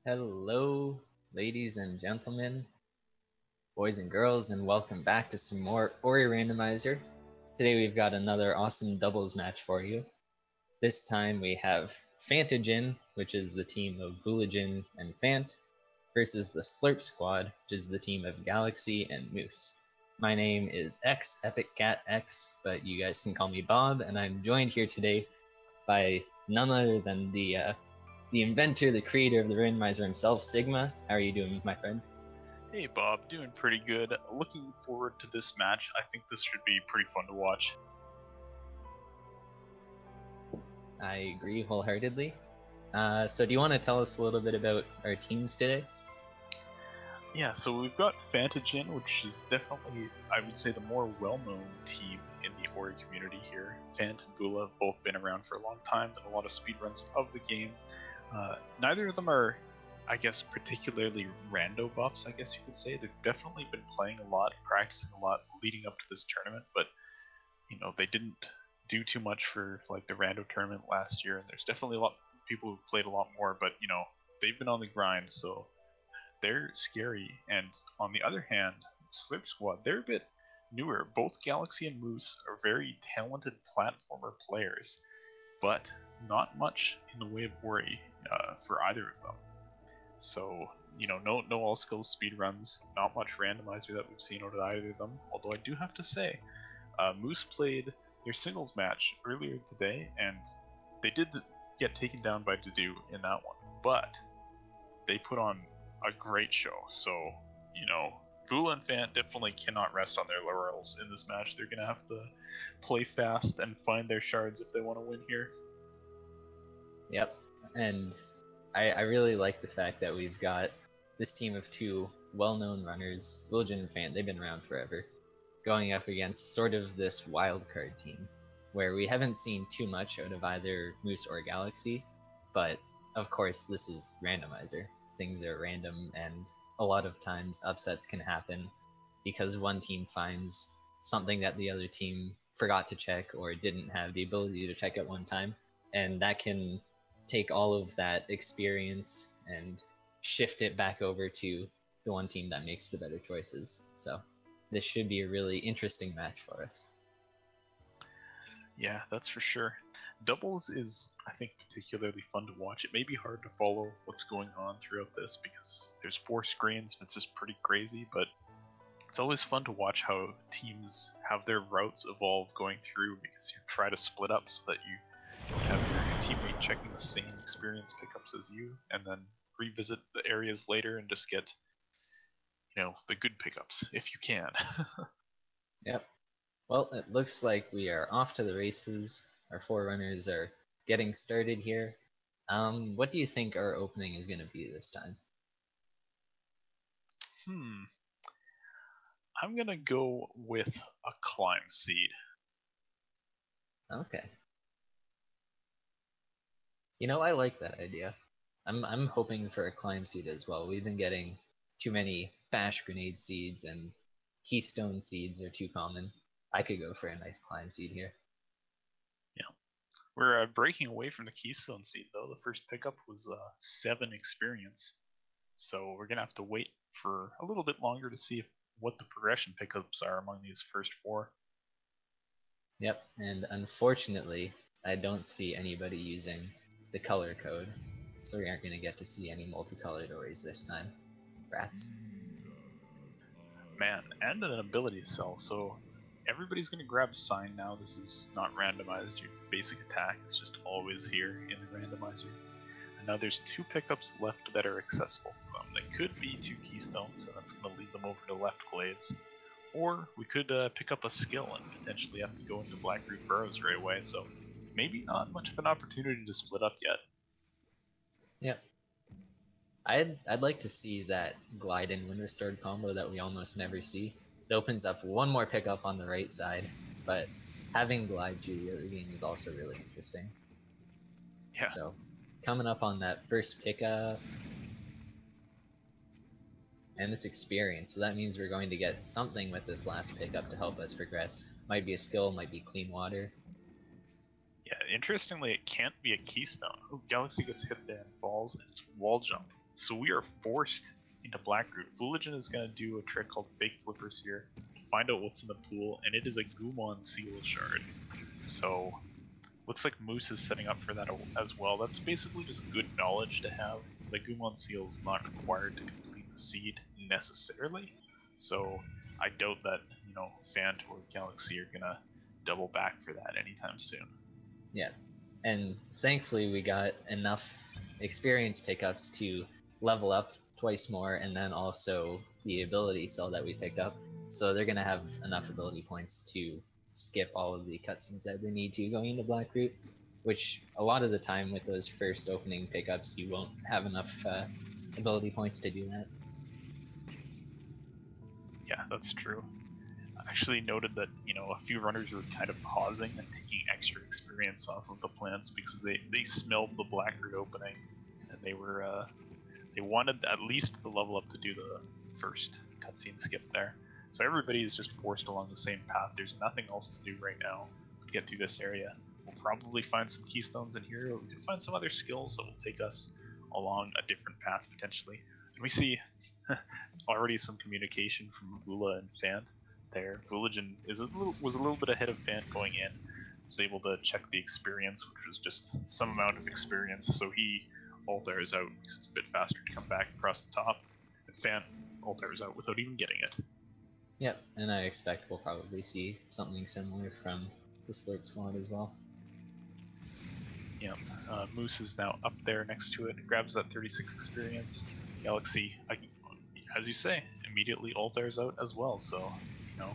Hello, ladies and gentlemen, boys and girls, and welcome back to some more Ori Randomizer. Today we've got another awesome doubles match for you. This time we have Fantajin, which is the team of Vulajin and Fant, versus the Slurp Squad, which is the team of Galaxy and Moose. My name is X, Epic Cat X, but you guys can call me Bob, and I'm joined here today by none other than the inventor, the creator of the randomizer himself, Sigma. How are you doing, my friend? Hey Bob, doing pretty good. Looking forward to this match. I think this should be pretty fun to watch. I agree wholeheartedly. So do you want to tell us a little bit about our teams today? Yeah, so we've got Fantajin, which is definitely, I would say, the more well-known team in the Ori community here. Fant and Vula have both been around for a long time, done a lot of speedruns of the game. Neither of them are, I guess, particularly rando buffs, I guess you could say. They've definitely been playing a lot, practicing a lot leading up to this tournament, but, they didn't do too much for, like, the rando tournament last year, and there's definitely a lot of people who've played a lot more, but, they've been on the grind, so they're scary. And on the other hand, Slip Squad, they're a bit newer. Both Galaxy and Moose are very talented platformer players, but not much in the way of Ori for either of them. So, no all skills speed runs, not much randomizer that we've seen out of either of them. Although I do have to say, Moose played their singles match earlier today, and they did get taken down by Dedu in that one, but they put on a great show. So, Vula and Fant definitely cannot rest on their laurels in this match. They're gonna have to play fast and find their shards if they want to win here. Yep, and I really like the fact that we've got this team of two well-known runners, Vulajin and Fant. They've been around forever, going up against sort of this wild card team, where we haven't seen too much out of either Moose or Galaxy, but of course this is randomizer. Things are random, and a lot of times upsets can happen because one team finds something that the other team forgot to check or didn't have the ability to check at one time, and that can take all of that experience and shift it back over to the one team that makes the better choices. So this should be a really interesting match for us. Yeah, that's for sure. Doubles is, I think, particularly fun to watch. It may be hard to follow what's going on throughout this because there's 4 screens and it's just pretty crazy, but it's always fun to watch how teams have their routes evolve going through, because you try to split up so that you have your teammate checking the same experience pickups as you, and then revisit the areas later and just get, the good pickups if you can. Yep. Well, it looks like we are off to the races. Our 4 runners are getting started here. What do you think our opening is going to be this time? I'm gonna go with a climb seed. Okay. I like that idea. I'm hoping for a climb seed as well. We've been getting too many bash grenade seeds, and keystone seeds are too common. I could go for a nice climb seed here. Yeah. We're breaking away from the keystone seed, though. The first pickup was 7 experience. So we're going to have to wait for a little bit longer to see what the progression pickups are among these first 4. Yep, and unfortunately, I don't see anybody using the color code, so we aren't going to get to see any multicolored Oris this time. Rats. Man, and an ability cell, so everybody's going to grab Sign now. This is not randomized. Your basic attack is just always here in the randomizer. And now there's 2 pickups left that are accessible. They could be 2 keystones, and that's going to lead them over to left glades. Or we could pick up a skill and potentially have to go into Blackroot Burrows right away, so maybe not much of an opportunity to split up yet. Yep. I'd like to see that glide in when restored combo that we almost never see. It opens up one more pickup on the right side, but having glide through the other game is also really interesting. Yeah. So coming up on that first pickup, and this experience, so that means we're going to get something with this last pickup to help us progress. Might be a skill, might be clean water. Yeah, interestingly, it can't be a keystone. Oh, Galaxy gets hit there and falls, and it's wall jump. So we are forced into Blackroot. Vulajin is going to do a trick called Fake Flippers here to find out what's in the pool, and it is a Gumon Seal Shard. So looks like Moose is setting up for that as well. That's basically just good knowledge to have. The Gumon Seal is not required to complete the seed necessarily, so I doubt that, you know, Fant or Galaxy are gonna double back for that anytime soon. Yeah, and thankfully we got enough experience pickups to level up twice more, and then also the ability cell that we picked up. So they're gonna have enough ability points to skip all of the cutscenes that they need to going into Blackroot, which a lot of the time with those first opening pickups you won't have enough ability points to do that. Yeah, that's true. I actually noted that, you know, a few runners were kind of pausing and taking extra experience off of the plants because they smelled the Blackroot opening, and they wanted at least the level up to do the first cutscene skip there. So everybody is just forced along the same path. There's nothing else to do right now to get through this area. We'll probably find some keystones in here, or we can find some other skills that will take us along a different path potentially. And we see already some communication from Vula and Fant there. Vulajin was a little bit ahead of Fant going in. Was able to check the experience, which was just some amount of experience, so he alt-airs out because it's a bit faster to come back across the top. And Fant alt-airs out without even getting it. Yep, and I expect we'll probably see something similar from the Slurp squad as well. Yep, Moose is now up there next to it, grabs that 36 experience. Galaxy, as you say, immediately alt-airs out as well, so, you know,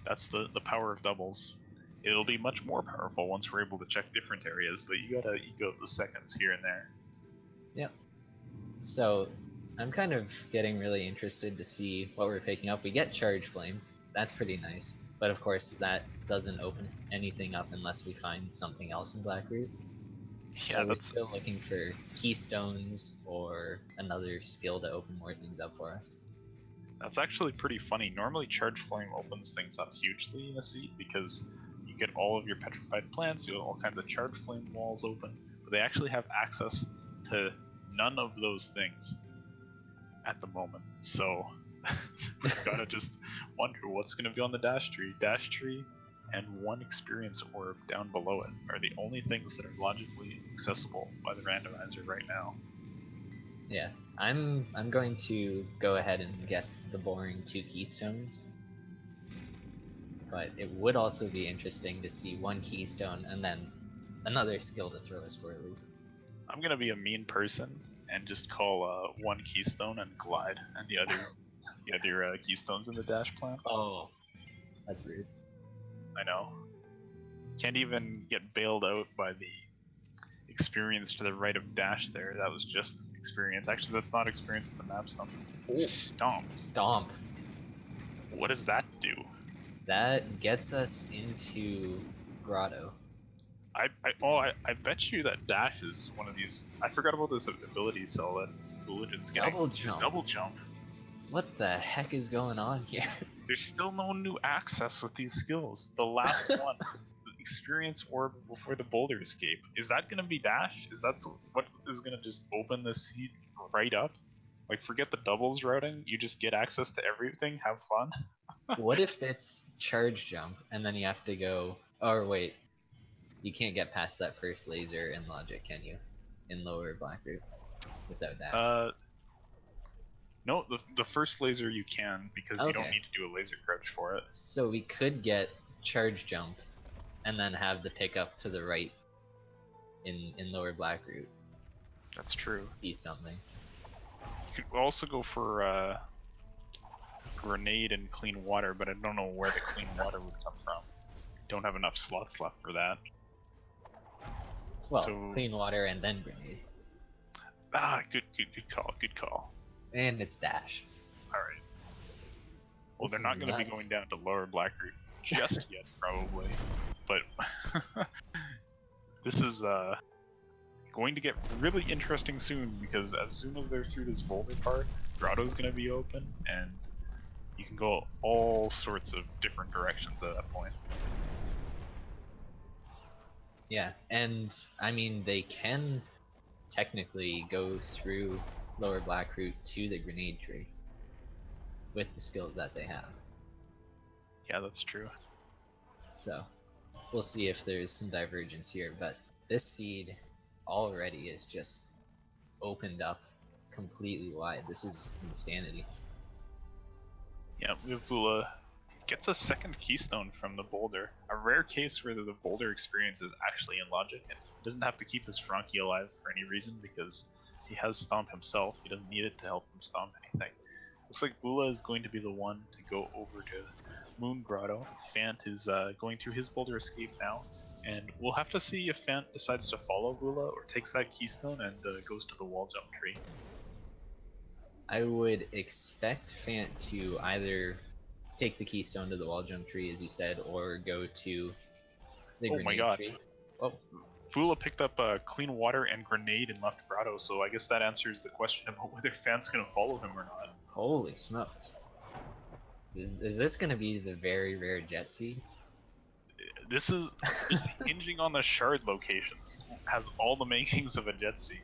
that's the power of doubles. It'll be much more powerful once we're able to check different areas, but you gotta eke out the seconds here and there. Yep. So I'm kind of getting really interested to see what we're picking up. We get Charge Flame. That's pretty nice. But of course, that doesn't open anything up unless we find something else in Blackroot. So Yeah, we're still looking for keystones or another skill to open more things up for us. That's actually pretty funny. Normally Charge Flame opens things up hugely in a seed because you get all of your petrified plants, you have all kinds of Charge Flame walls open, but they actually have access to none of those things at the moment. So we've got to just wonder what's going to be on the dash tree. Dash tree and one experience orb down below it are the only things that are logically accessible by the randomizer right now. Yeah, I'm going to go ahead and guess the boring 2 keystones. But it would also be interesting to see 1 keystone and then another skill to throw us for a loop. I'm going to be a mean person and just call 1 keystone and glide, and the other keystones in the dash plan. Oh, that's rude. I know. Can't even get bailed out by the experience to the right of dash there. That was just experience. Actually, that's not experience, it's the map stomp. Ooh. Stomp. Stomp. What does that do? That gets us into Grotto. I bet you that dash is one of these. I forgot about this ability cell that Vulajin's getting. Double jump. Double jump. What the heck is going on here? There's still no new access with these skills. The last one, the experience orb before the boulder escape. Is that gonna be dash? Is that what is gonna just open the seed right up? Like, forget the doubles routing. You just get access to everything. Have fun. What if it's charge jump and then you have to go? Or wait, you can't get past that first laser in logic, can you? In lower Blackroot without dash. No, the first laser you can, because you don't need to do a laser crouch for it. So we could get charge jump and then have the pickup to the right in lower Blackroot. That's true. Be something. You could also go for grenade and clean water, but I don't know where the clean water would come from. Don't have enough slots left for that. Well, so, clean water and then grenade. Good call, good call. And it's dash. Alright. Well, they're not going to be going down to lower Blackroot just yet, probably. But this is going to get really interesting soon, because as soon as they're through this boulder part, Grotto's going to be open, and you can go all sorts of different directions at that point. Yeah, and I mean, they can technically go through lower black root to the grenade tree with the skills that they have. Yeah, that's true. So we'll see if there's some divergence here, but this seed already is just opened up completely wide. This is insanity. Yeah, Vula gets a second keystone from the boulder. A rare case where the boulder experience is actually in logic and doesn't have to keep his Frankie alive for any reason because he has Stomp himself. He doesn't need it to help him stomp anything. Looks like Vula is going to be the one to go over to Moon Grotto. Fant is going through his boulder escape now, and we'll have to see if Fant decides to follow Vula or takes that keystone and goes to the wall jump tree. I would expect Fant to either take the keystone to the wall jump tree, as you said, or go to the grenade tree. Oh, Vula picked up clean water and grenade and left Grotto, so I guess that answers the question about whether Fant's going to follow him or not. Holy smokes. Is this going to be the very rare jet seed? This is just hinging on the shard locations. Has all the makings of a jet seed.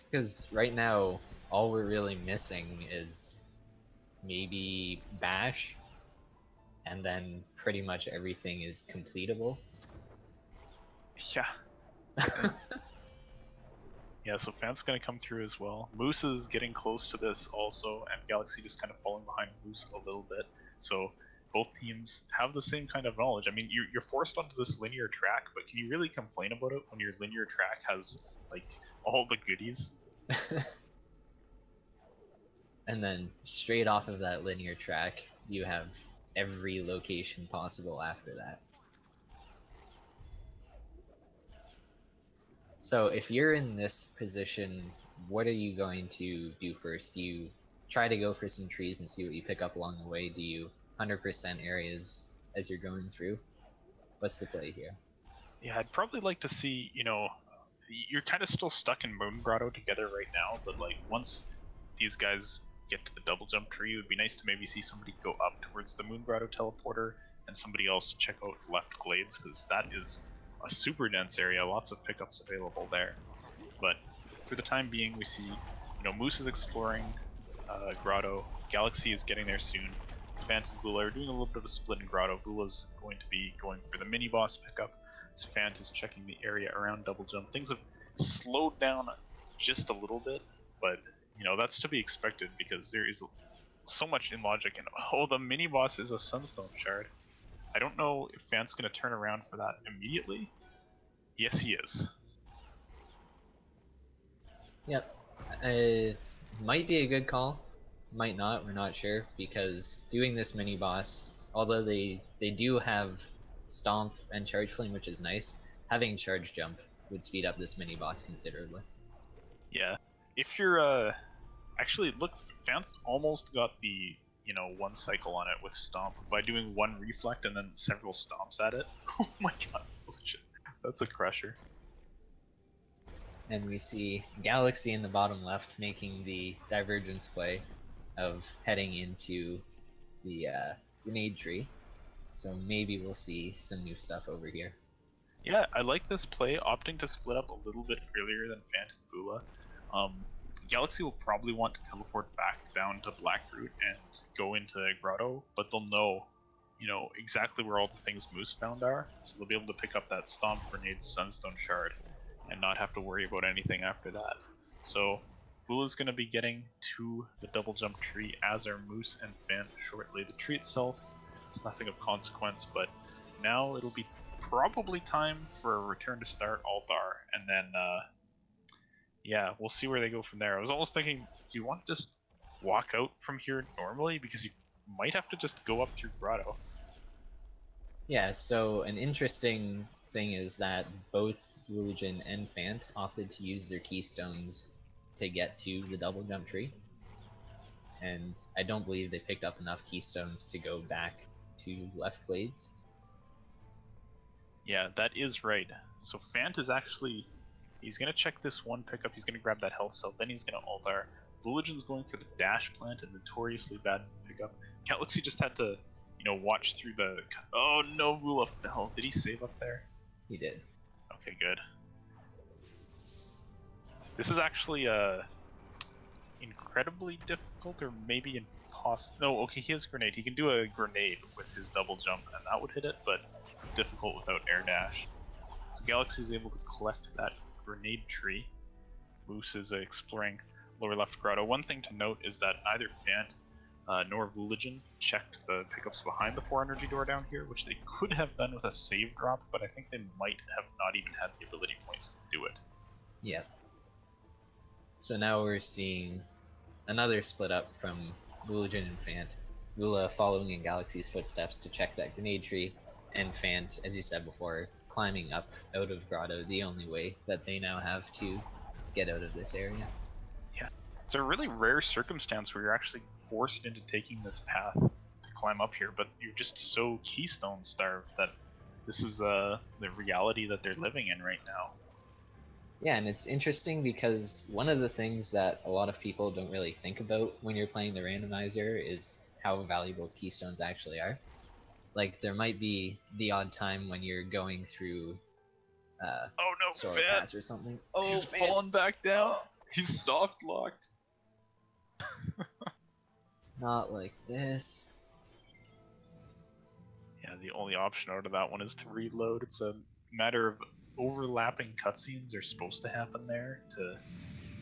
Because right now, all we're really missing is maybe Bash, and then pretty much everything is completable. Yeah. Yeah, so Fant's gonna come through as well. Moose is getting close to this also, and Galaxy just kind of falling behind Moose a little bit. So both teams have the same kind of knowledge. I mean, you're forced onto this linear track, but can you really complain about it when your linear track has, like, all the goodies? And then straight off of that linear track, you have every location possible after that. So if you're in this position, what are you going to do first? Do you try to go for some trees and see what you pick up along the way? Do you 100% areas as you're going through? What's the play here? Yeah, I'd probably like to see, you know, you're kind of still stuck in Moon Grotto together right now, but like once these guys get to the double jump tree, it would be nice to maybe see somebody go up towards the Moon Grotto teleporter and somebody else check out left glades, because that is a super dense area, lots of pickups available there. But for the time being, we see, you know, Moose is exploring Grotto, Galaxy is getting there soon, Fant and Vula are doing a little bit of a split in Grotto. Vula's going to be going for the mini boss pickup, as Fant is checking the area around double jump. Things have slowed down just a little bit, but you know, that's to be expected because there is so much in logic. And oh, the mini boss is a Sunstone shard. I don't know if Fant's going to turn around for that immediately. Yes, he is. Yep. Might be a good call. Might not, we're not sure, because doing this mini boss, although they do have Stomp and Charge Flame, which is nice, having Charge Jump would speed up this mini boss considerably. Yeah. If you're, actually, look, Fant's almost got the, you know, one cycle on it with Stomp by doing one Reflect and then several Stomps at it. Oh my god, that's a crusher. And we see Galaxy in the bottom left making the divergence play of heading into the grenade tree. So maybe we'll see some new stuff over here. Yeah, I like this play, opting to split up a little bit earlier than Fant and Vula. Galaxy will probably want to teleport back down to Blackroot and go into Grotto, but they'll know, you know, exactly where all the things Moose found are, so they'll be able to pick up that Stomp Grenade Sunstone Shard and not have to worry about anything after that. So Vula's going to be getting to the double jump tree, as are Moose and Fant shortly. The tree itself is nothing of consequence, but now it'll be probably time for a return to start Altar, and then yeah, we'll see where they go from there. I was almost thinking, do you want to just walk out from here normally? Because you might have to just go up through Grotto. Yeah, so an interesting thing is that both Vulajin and Fant opted to use their keystones to get to the double jump tree. And I don't believe they picked up enough keystones to go back to left glades. Yeah, that is right. So Fant is actually... he's going to check this one pickup, he's going to grab that health cell, then he's going to altar. Vulajin's going for the dash plant, a notoriously bad pickup. Galaxy just had to, you know, watch through the... oh no, Vula fell. Did he save up there? He did. Okay, good. This is actually incredibly difficult, or maybe impossible. No, okay, he has a grenade. He can do a grenade with his double jump, and that would hit it, but difficult without air dash. So Galaxy is able to collect that grenade tree. Moose is exploring lower left grotto. One thing to note is that neither Fant nor Vulajin checked the pickups behind the 4 energy door down here, which they could have done with a save drop, but I think they might have not even had the ability points to do it. Yeah. So now we're seeing another split up from Vulajin and Fant. Vula following in Galaxy's footsteps to check that grenade tree, and Fant, as you said before, climbing up out of Grotto, the only way that they now have to get out of this area. Yeah, it's a really rare circumstance where you're actually forced into taking this path to climb up here, but you're just so keystone starved that this is the reality that they're living in right now. Yeah, and it's interesting because one of the things that a lot of people don't really think about when you're playing the randomizer is how valuable keystones actually are. Like, there might be the odd time when you're going through oh no, Sora Pass or something. Oh, he's fallen back down. He's soft locked. Not like this. Yeah, the only option out of that one is to reload. It's a matter of overlapping cutscenes are supposed to happen there to,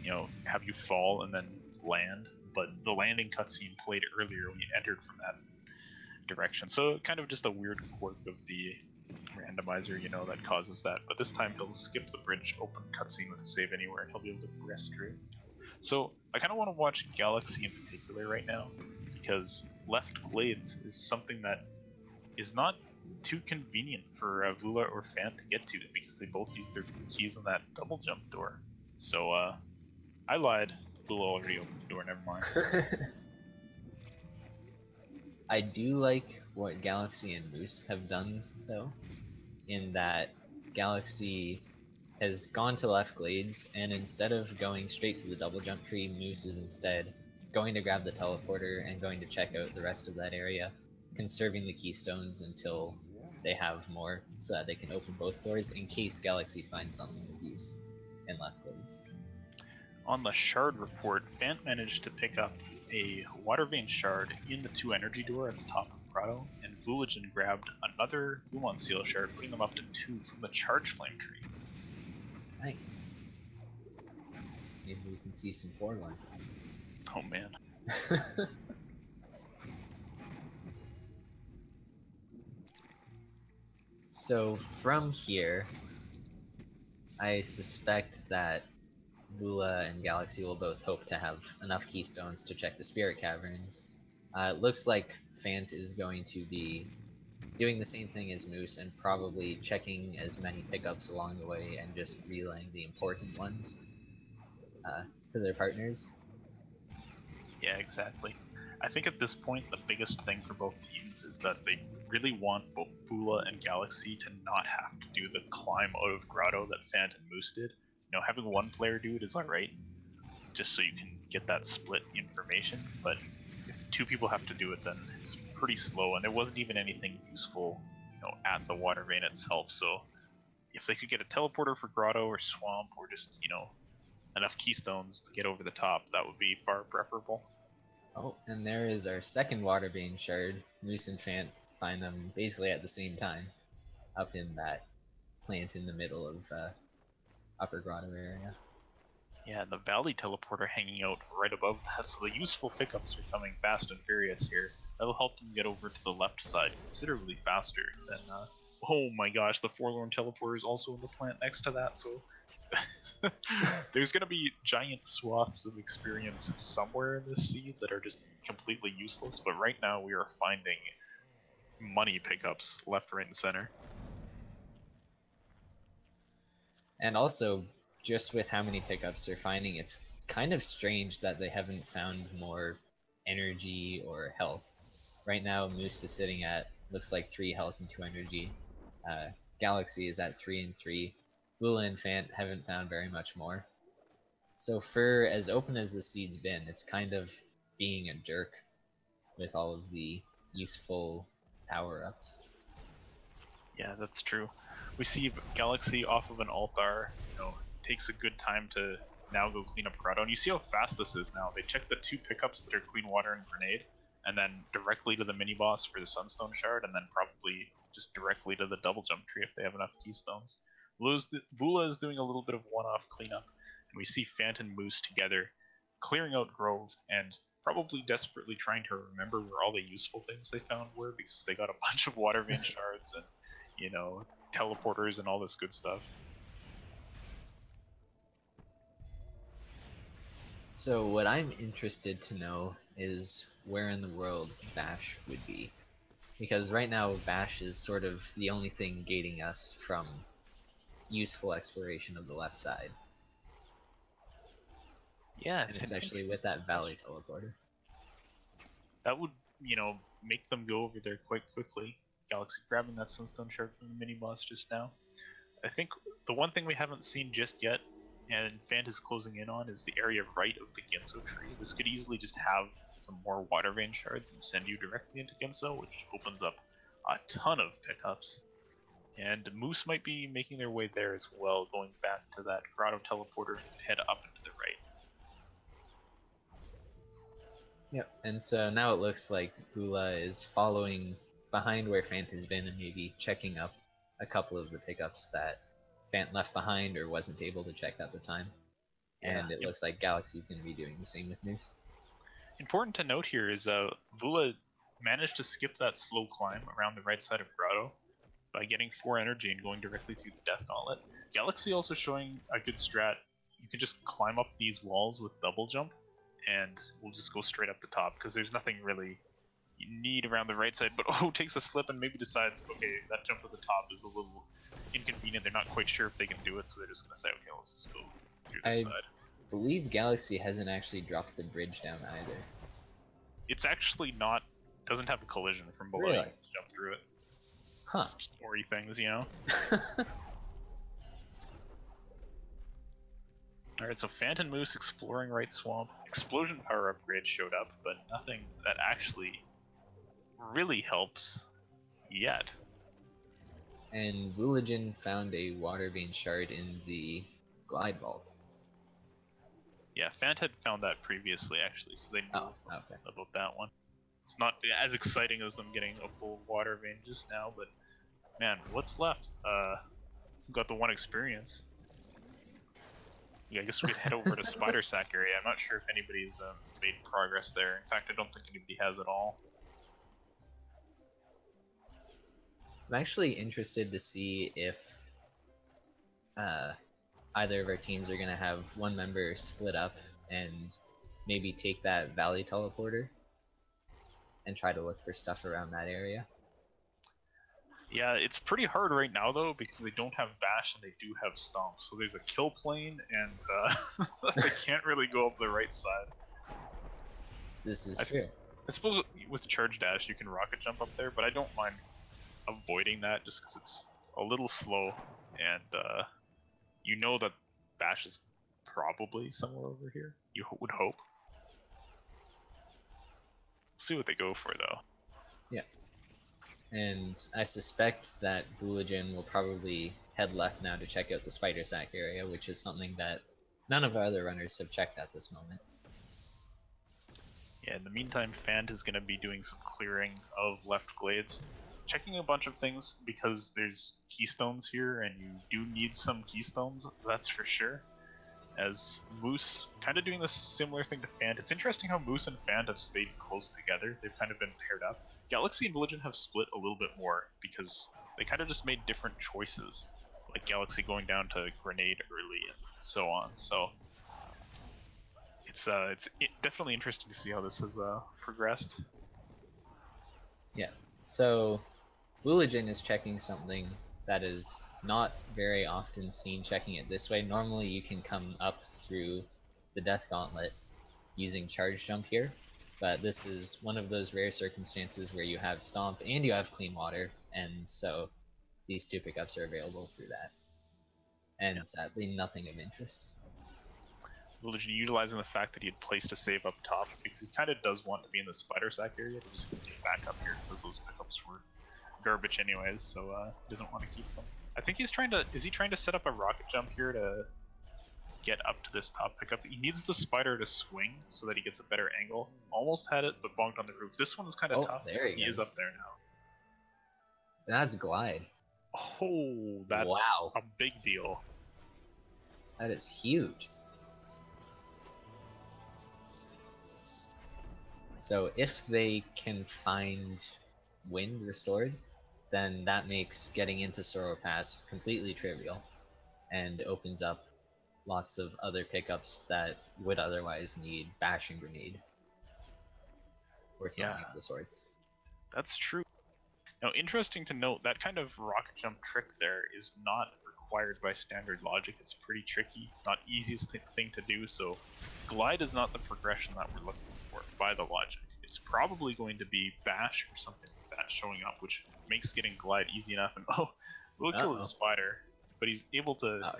you know, have you fall and then land. But the landing cutscene played earlier when you entered from that direction. So kind of just a weird quirk of the randomizer, you know, that causes that. But this time he'll skip the bridge, open cutscene with a save anywhere, and he'll be able to progress through. So I kind of want to watch Galaxy in particular right now, because left glades is something that is not too convenient for Vula or Fant to get to, because they both use their keys on that double jump door. So I lied. Vula already opened the door, never mind. I do like what Galaxy and Moose have done, though, in that Galaxy has gone to left glades, and instead of going straight to the double jump tree, Moose is instead going to grab the teleporter and going to check out the rest of that area, conserving the keystones until they have more, so that they can open both doors in case Galaxy finds something of use in left glades. On the shard report, Fant managed to pick up a water vein shard in the 2 energy door at the top of Grotto, and Vulajin grabbed another Lumon seal shard, putting them up to 2 from the charge flame tree. Nice. Maybe we can see some foreline. Oh man. So from here, I suspect that Vula and Galaxy will both hope to have enough keystones to check the Spirit Caverns. It looks like Fant is going to be doing the same thing as Moose and probably checking as many pickups along the way and just relaying the important ones to their partners. Yeah, exactly. I think at this point the biggest thing for both teams is that they really want both Vula and Galaxy to not have to do the climb out of Grotto that Fant and Moose did. You know, having one player do it is alright, just so you can get that split information, but if 2 people have to do it, then it's pretty slow, and there wasn't even anything useful, you know, at the water vein itself. So if they could get a teleporter for Grotto or Swamp, or just, you know, enough keystones to get over the top, that would be far preferable. Oh, and there is our second water vein shard. Moose and Fant find them basically at the same time, up in that plant in the middle of Upper Grotto area. Yeah, and the Valley teleporter hanging out right above that, so the useful pickups are coming fast and furious here. That'll help them get over to the left side considerably faster than, oh my gosh, the Forlorn teleporter is also in the plant next to that, so there's gonna be giant swaths of experience somewhere in this seed that are just completely useless, but right now we are finding money pickups left, right, and center. And also, just with how many pickups they're finding, it's kind of strange that they haven't found more energy or health. Right now, Moose is sitting at, looks like 3 health and 2 energy. Galaxy is at 3 and 3. Vula and Fant haven't found very much more. So for as open as the seed's been, it's kind of being a jerk with all of the useful power-ups. Yeah, that's true. We see Galaxy off of an altar, you know, takes a good time to now go clean up Grotto. And you see how fast this is now. They check the 2 pickups that are Clean Water and Grenade, and then directly to the mini boss for the Sunstone Shard, and then probably just directly to the double jump tree if they have enough keystones. Vula is doing a little bit of one-off cleanup, and we see Fant and Moose together clearing out Grove and probably desperately trying to remember where all the useful things they found were, because they got a bunch of water vein shards and, you know, teleporters and all this good stuff. So what I'm interested to know is where in the world Bash would be. Because right now Bash is sort of the only thing gating us from useful exploration of the left side. Yeah, and especially with that Valley teleporter. That would, you know, make them go over there quite quickly. Galaxy grabbing that Sunstone Shard from the mini-boss just now. I think the one thing we haven't seen just yet, and Fant is closing in on, is the area right of the Ginso tree. This could easily just have some more Water Vein Shards and send you directly into Ginso, which opens up a ton of pickups. And Moose might be making their way there as well, going back to that Grotto teleporter and head up and to the right. Yep, and so now it looks like Vula is following behind where Fant has been and maybe checking up a couple of the pickups that Fant left behind or wasn't able to check at the time. And it looks like Galaxy's going to be doing the same with Moose. Important to note here is Vula managed to skip that slow climb around the right side of Grotto by getting 4 energy and going directly through the Death Gauntlet. Galaxy also showing a good strat. You can just climb up these walls with double jump, and we'll just go straight up the top, because there's nothing really you need around the right side, but takes a slip and maybe decides, okay, that jump at the top is a little inconvenient. They're not quite sure if they can do it, so they're just going to say, okay, let's just go through this side. I believe Galaxy hasn't actually dropped the bridge down either. It's actually not, doesn't have a collision from below. Really? You can jump through it. Huh. It's just story things, you know? Alright, so Fant and Moose exploring right swamp. Explosion power upgrade showed up, but nothing that actually really helps yet. And Vulajin found a Water Vein Shard in the Glide Vault. Yeah, Fant had found that previously, actually, so they knew about that one. It's not as exciting as them getting a full Water Vein just now, but man, what's left? Got the one experience. Yeah, I guess we could head over to Spider Sack area. I'm not sure if anybody's made progress there. In fact, I don't think anybody has at all. I'm actually interested to see if either of our teams are going to have one member split up and maybe take that Valley teleporter and try to look for stuff around that area. Yeah, it's pretty hard right now though, because they don't have Bash and they do have Stomp. So there's a kill plane, and they can't really go up the right side. This is true. I suppose with Charge Dash you can rocket jump up there, but I don't mind avoiding that just because it's a little slow, and you know that Bash is probably somewhere over here. You would hope. See what they go for though. Yeah. And I suspect that Vulajin will probably head left now to check out the Spider Sack area, which is something that none of our other runners have checked at this moment. Yeah, in the meantime, Fant is going to be doing some clearing of left glades. Checking a bunch of things, because there's keystones here, and you do need some keystones, that's for sure. As Moose, kind of doing this similar thing to Fant. It's interesting how Moose and Fant have stayed close together. They've kind of been paired up. Galaxy and Vulajin have split a little bit more, because they kind of just made different choices. Like Galaxy going down to Grenade early and so on. So it's definitely interesting to see how this has progressed. Yeah, so Vulajin is checking something that is not very often seen checking it this way. Normally you can come up through the Death Gauntlet using Charge Jump here, but this is one of those rare circumstances where you have Stomp and you have Clean Water, and so these 2 pickups are available through that. And sadly, nothing of interest. Vulajin utilizing the fact that he had placed a save up top, because he kind of does want to be in the Spider Sack area to just get back up here, because those pickups were garbage anyways, so he doesn't want to keep them. I think he's trying to, is he trying to set up a rocket jump here to get up to this top pickup. He needs the spider to swing so that he gets a better angle. Almost had it, but bonked on the roof. This one is kind of tough. There he is up there now. That's glide. Oh, that's wow. a big deal. That is huge. So if they can find wind restored, then that makes getting into Sorrow Pass completely trivial and opens up lots of other pickups that would otherwise need Bash and Grenade or something of the sorts. That's true. Now, interesting to note, that kind of rocket jump trick there is not required by standard logic. It's pretty tricky, not easiest thing to do, so glide is not the progression that we're looking for by the logic. It's probably going to be Bash or something like that showing up, which makes getting glide easy enough. And we'll kill the spider, but he's able to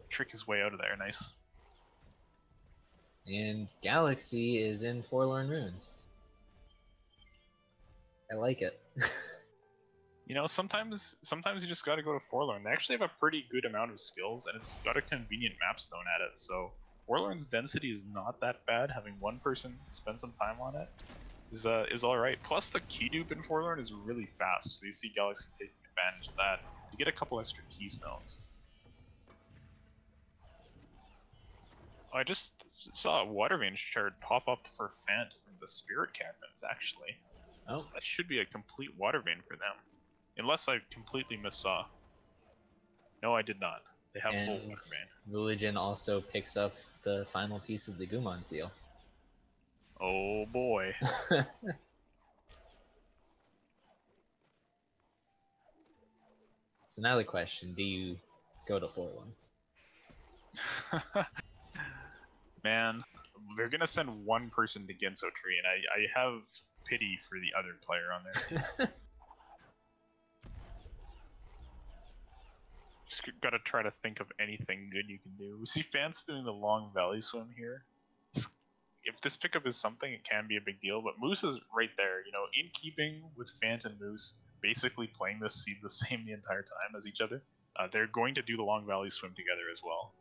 trick his way out of there. Nice. And Galaxy is in Forlorn Ruins. I like it. You know, sometimes you just gotta go to Forlorn. They actually have a pretty good amount of skills, and it's got a convenient map stone at it, so Forlorn's density is not that bad. Having one person spend some time on it is alright. Plus the key dupe in Forlorn is really fast, so you see Galaxy taking advantage of that to get a couple extra keystones. Oh, I just saw a water vein shard pop up for Fant from the Spirit Caverns, actually. Oh. So that should be a complete water vein for them. Unless I completely missaw. No, I did not. They have full water vein. Vulajin also picks up the final piece of the Gumon seal. Oh boy. So now the question, do you go to 4-1? Man, they're gonna send one person to Genso Tree, and I have pity for the other player on there. Just gotta try to think of anything good you can do. We see Fant's doing the long valley swim here. If this pickup is something, it can be a big deal, but Moose is right there, you know, in keeping with Fant and Moose, basically playing this seed the same the entire time as each other. They're going to do the long valley swim together as well.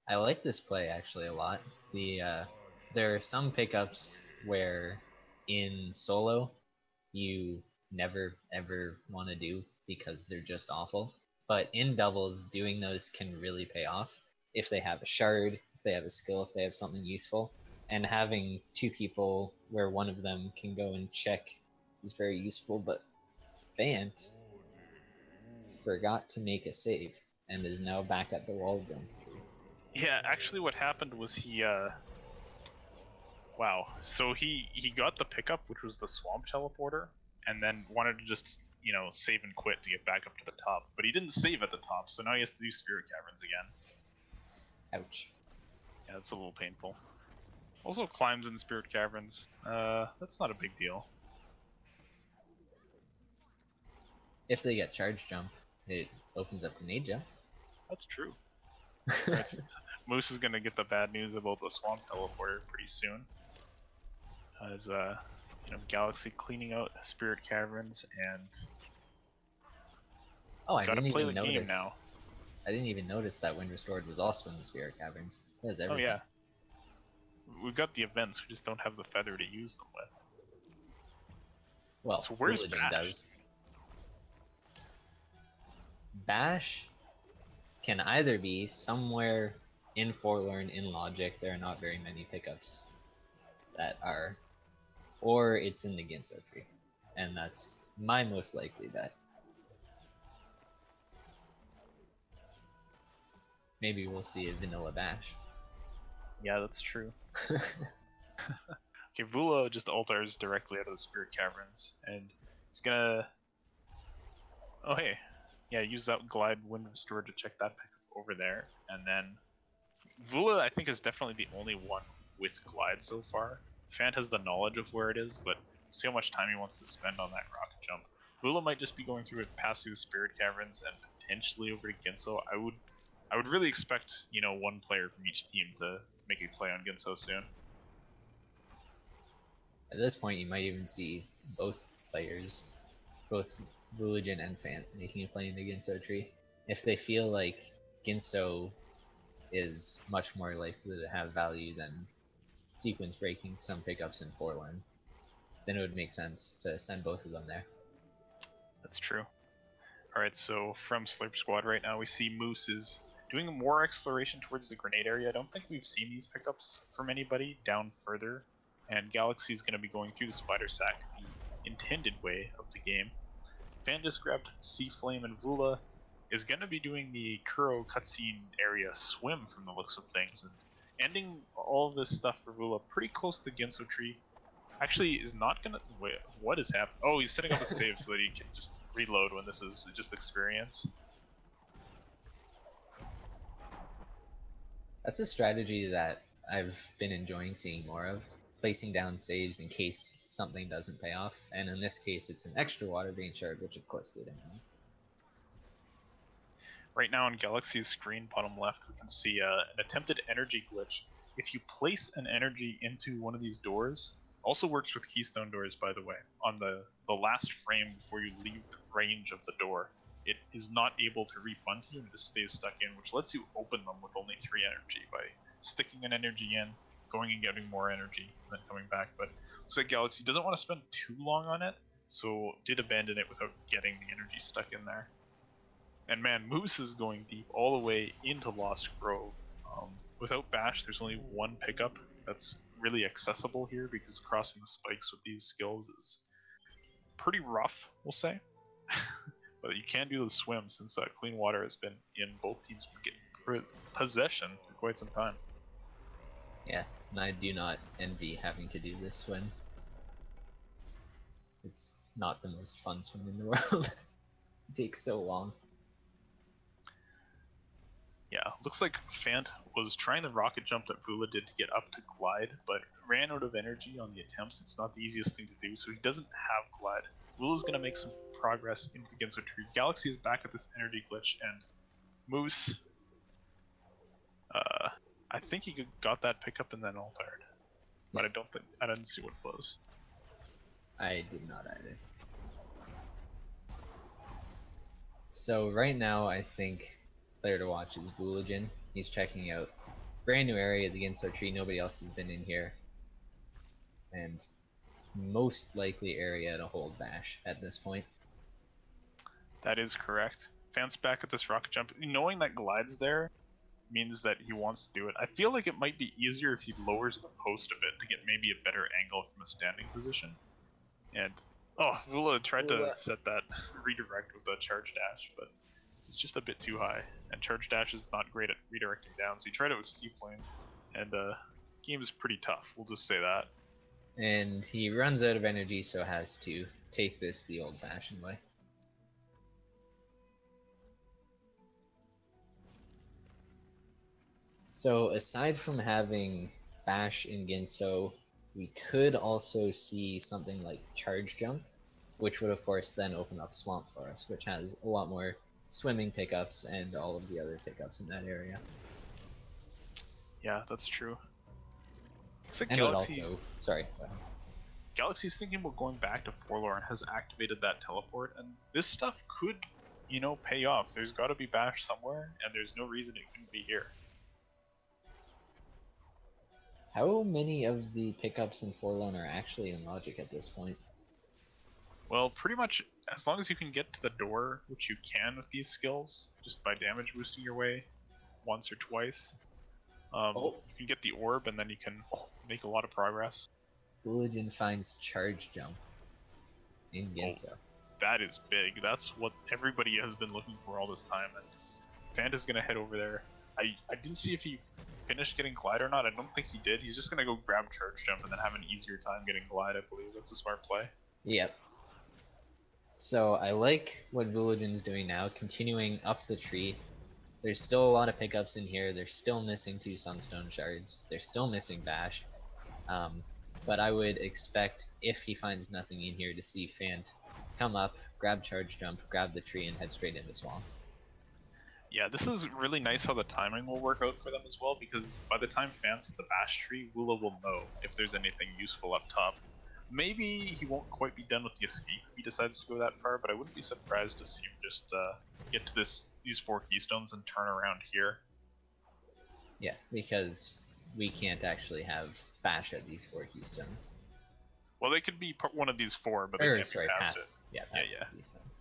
I like this play actually a lot. There are some pickups where in solo you never ever want to do because they're just awful, but in doubles doing those can really pay off if they have a shard, if they have a skill, if they have something useful, and having two people where one of them can go and check is very useful. But Fant forgot to make a save and is now back at the wall jump tree. Yeah, actually what happened was he wow, so he got the pickup, which was the swamp teleporter, and then wanted to just, you know, save and quit to get back up to the top, but he didn't save at the top, so now he has to do Spirit Caverns again. Ouch. Yeah, that's a little painful. Also climbs in Spirit Caverns. That's not a big deal. If they get charge jump, it opens up grenade jumps. That's true. Moose is gonna get the bad news about the swamp teleporter pretty soon. As you know, Galaxy cleaning out Spirit Caverns and I didn't even notice. Now. I didn't even notice that Wind Restored was also in the Spirit Caverns. That is everything. Oh yeah. We've got the events, we just don't have the feather to use them with. Well, so where's Bash? Does. Bash can either be somewhere in Forlorn in Logic, there are not very many pickups that are, or it's in the Genso tree, and that's my most likely bet. Maybe we'll see a vanilla Bash. Yeah, that's true. Okay, Vula just altars directly out of the Spirit Caverns, and he's gonna... Oh hey, yeah, use that Glide Wind Restore to check that pickup over there, and then Vula, I think, is definitely the only one with Glide so far. Fant has the knowledge of where it is, but see how much time he wants to spend on that rocket jump. Vula might just be going through it, pass through the Spirit Caverns, and potentially over to Genso. I would really expect, you know, one player from each team to make a play on Genso soon. At this point, you might even see both players, both Vulajin and Fant, making a play in the Genso tree. If they feel like Ginso is much more likely to have value than sequence breaking some pickups in Forlorn, then it would make sense to send both of them there. That's true. Alright, so from Slurp Squad right now, we see Moose is doing more exploration towards the grenade area. I don't think we've seen these pickups from anybody down further, and Galaxy is going to be going through the Spider Sack the intended way of the game. Fan just grabbed Sea Flame, and Vula is going to be doing the Kuro cutscene area swim from the looks of things, and ending all of this stuff for Vula pretty close to the Ginso tree. Actually, is not gonna. Wait, what is happening? Oh, he's setting up a save so that he can just reload when this is just experience. That's a strategy that I've been enjoying seeing more of, placing down saves in case something doesn't pay off, and in this case it's an extra water vein shard, which of course they didn't have. Right now on Galaxy's screen, bottom left, we can see an attempted energy glitch. If you place an energy into one of these doors, also works with keystone doors, by the way, on the last frame before you leave the range of the door, it is not able to refund you and it just stays stuck in, which lets you open them with only 3 energy by sticking an energy in, going and getting more energy, and then coming back. But looks like Galaxy doesn't want to spend too long on it, so did abandon it without getting the energy stuck in there. And man, Moose is going deep all the way into Lost Grove. Without Bash, there's only one pickup that's really accessible here, because crossing the spikes with these skills is pretty rough, we'll say. But you can do the swim, since clean water has been in both teams' possession for quite some time. Yeah, and I do not envy having to do this swim. It's not the most fun swim in the world. It takes so long. Yeah, looks like Fant was trying the rocket jump that Vula did to get up to Glide, but ran out of energy on the attempts. It's not the easiest thing to do, so he doesn't have Glide. Vula's going to make some progress into the Ginso tree. Galaxy is back at this energy glitch, and Moose, I think he got that pickup and then ulted, but I didn't see what it was. I did not either. So right now, I think player to watch is Vulajin. He's checking out brand new area of the Ginso tree. Nobody else has been in here, and most likely area to hold Bash at this point. That is correct. Fant's back at this rocket jump. Knowing that Glide's there means that he wants to do it. I feel like it might be easier if he lowers the post a bit to get maybe a better angle from a standing position. And Vula tried to set that redirect with a charge dash, but it's just a bit too high. And charge dash is not great at redirecting down, so he tried it with Sea Flame, and game is pretty tough, we'll just say that. And he runs out of energy, so has to take this the old-fashioned way. So aside from having Bash in Ginso, we could also see something like Charge Jump, which would of course then open up Swamp for us, which has a lot more swimming pickups and all of the other pickups in that area. Yeah, that's true. Like and Galaxy, it would also... Sorry. Galaxy's thinking about going back to Forlorn, has activated that teleport, and this stuff could, pay off. There's got to be Bash somewhere, and there's no reason it couldn't be here. How many of the pickups in Forlorn are actually in Logic at this point? Well, pretty much as long as you can get to the door, which you can with these skills, just by damage boosting your way once or twice. You can get the orb, and then you can make a lot of progress. Vulajin finds Charge Jump in Ginso. That is big. That's what everybody has been looking for all this time, and Fant is going to head over there. I didn't see if he finished getting Glide or not. I don't think he did. He's just going to go grab Charge Jump and then have an easier time getting Glide, I believe. That's a smart play. Yep. So I like what Vulajin's doing now, continuing up the tree. There's still a lot of pickups in here. They're still missing 2 Sunstone Shards. They're still missing Bash. But I would expect, if he finds nothing in here, to see Fant come up, grab Charge Jump, grab the tree, and head straight into Swamp. Yeah, this is really nice how the timing will work out for them as well, because by the time Fant's at the Bash tree, Vula will know if there's anything useful up top. Maybe he won't quite be done with the escape if he decides to go that far, but I wouldn't be surprised to see him just get to these 4 keystones and turn around here. Yeah, because we can't actually have bash at these 4 keystones. Well, they could be one of these 4, but they can't be past it. Yeah, past the keystones.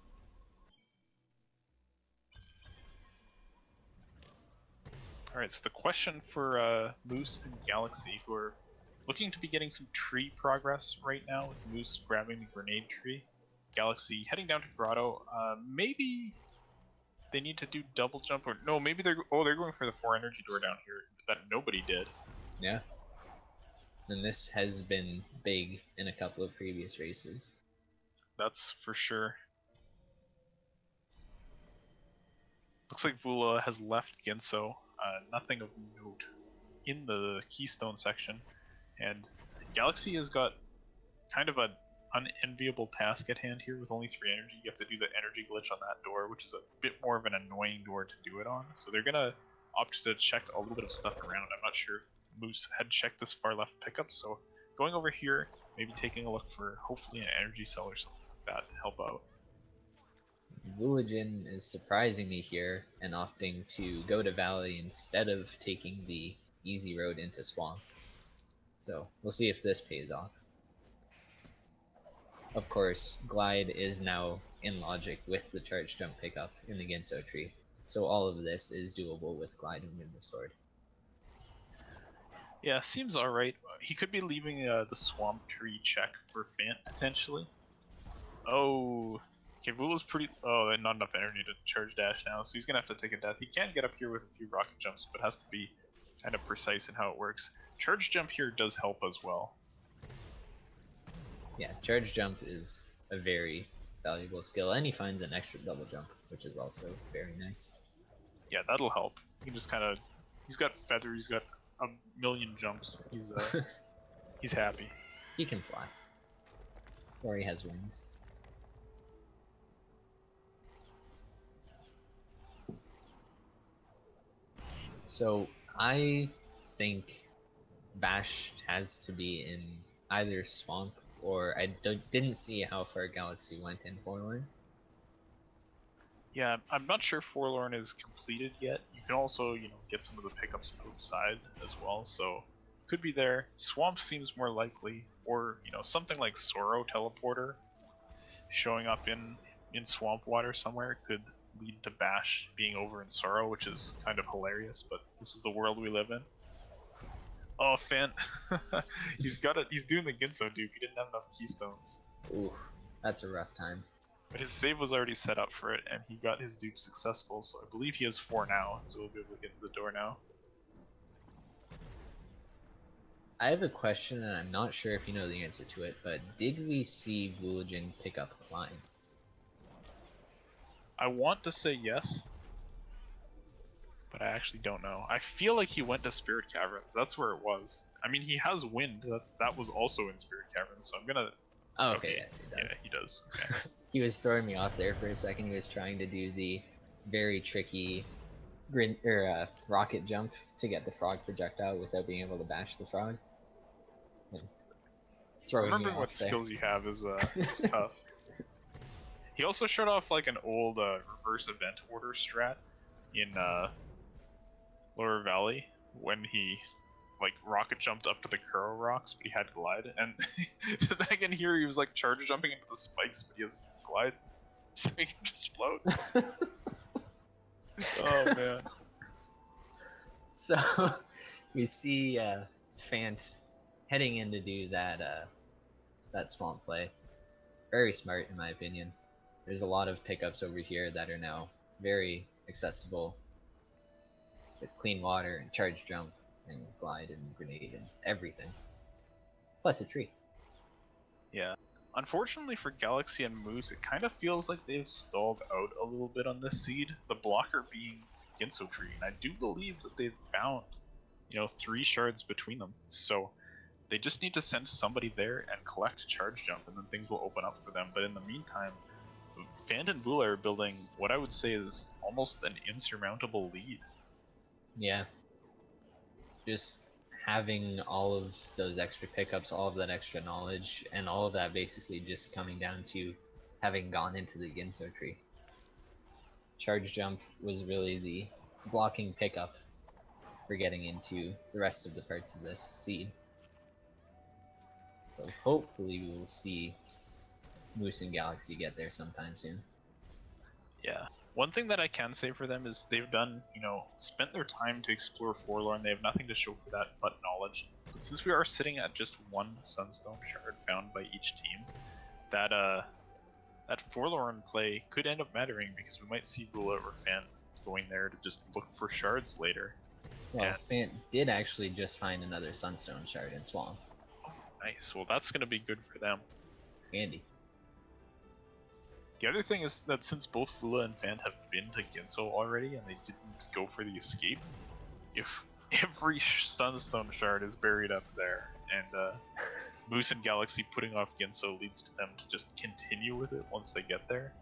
Alright, so the question for Moose and Galaxy, who are looking to be getting some tree progress right now, with Moose grabbing the grenade tree. Galaxy heading down to Grotto. Maybe they need to do double jump, or no, maybe they're going for the 4 energy door down here that nobody did. Yeah. And this has been big in a couple of previous races. That's for sure. Looks like Vula has left Ginso. Nothing of note in the keystone section, and Galaxy has got kind of an unenviable task at hand here with only 3 energy. You have to do the energy glitch on that door, which is a bit more of an annoying door to do it on. So they're gonna opt to check a little bit of stuff around. I'm not sure if Moose had checked this far left pickup, so going over here, maybe taking a look for hopefully an energy cell or something like that to help out. Vulajin is surprising me here and opting to go to Valley instead of taking the easy road into Swamp. So we'll see if this pays off. Of course, Glide is now in logic with the charge jump pickup in the Ginso tree, so all of this is doable with Glide and Wind Restored. Yeah, seems alright. He could be leaving the Swamp Tree check for Fant, potentially. Oh, okay, Vula's pretty... Oh, and not enough energy to charge dash now, so he's gonna have to take a death. He can get up here with a few rocket jumps, but has to be kind of precise in how it works. Charge jump here does help as well. Yeah, charge jump is a very valuable skill, and he finds an extra double jump, which is also very nice. Yeah, that'll help. He can just kind of... He's got feather, he's got a million jumps. He's he's happy. He can fly. Or he has wings. So I think Bash has to be in either Swamp, or I didn't see how far Galaxy went in Forlorn. Yeah, I'm not sure Forlorn is completed yet. You can also, get some of the pickups outside as well, so could be there. Swamp seems more likely, or, something like Sorrow Teleporter showing up in Swamp Water somewhere could lead to Bash being over in Sorrow, which is kind of hilarious, but this is the world we live in. Oh, Fant. He's doing the Ginso Duke. He didn't have enough keystones. Oof, that's a rough time. But his save was already set up for it, and he got his dupe successful, so I believe he has 4 now, so we'll be able to get to the door now. I have a question, and I'm not sure if you know the answer to it, but did we see Vulajin pick up Climb? I want to say yes, but I actually don't know. I feel like he went to Spirit Caverns. That's where it was. I mean, he has Wind. That was also in Spirit Caverns, so I'm gonna... Oh, okay, yes, he does. Yeah, he does. Okay. He was throwing me off there for a second. He was trying to do the very tricky rocket jump to get the frog projectile without being able to bash the frog. Remembering what skills you have is tough. He also showed off like an old reverse event order strat in Lower Valley when he like rocket jumped up to the Kuro rocks, but he had glide. And back in here, he was like charge jumping into the spikes, but he has glide, so he can just float. Oh man. So we see Fant heading in to do that swamp play. Very smart, in my opinion. There's a lot of pickups over here that are now very accessible with clean water and charge jump and glide and grenade and everything. Plus a tree. Yeah. Unfortunately for Galaxy and Moose, it kind of feels like they've stalled out a little bit on this seed, the blocker being Ginso Tree, and I do believe that they've found, 3 shards between them, so they just need to send somebody there and collect charge jump, and then things will open up for them. But in the meantime, Fant and Vula are building what I would say is almost an insurmountable lead. Yeah. Just having all of those extra pickups, all of that extra knowledge, and all of that basically just coming down to having gone into the Ginso tree. Charge Jump was really the blocking pickup for getting into the rest of the parts of this seed. So hopefully we will see Moose and Galaxy get there sometime soon. Yeah. One thing that I can say for them is they've done, spent their time to explore Forlorn. They have nothing to show for that but knowledge. But since we are sitting at just one Sunstone Shard found by each team, that Forlorn play could end up mattering because we might see Vula or Fan going there to just look for shards later. Well, Fan did actually just find another Sunstone Shard in Swamp. Oh, nice. Well, that's going to be good for them. Handy. The other thing is that since both Vula and Fan have been to Ginso already and they didn't go for the escape, if every Sunstone Shard is buried up there and Moose and Galaxy putting off Ginso leads to them to just continue with it once they get there,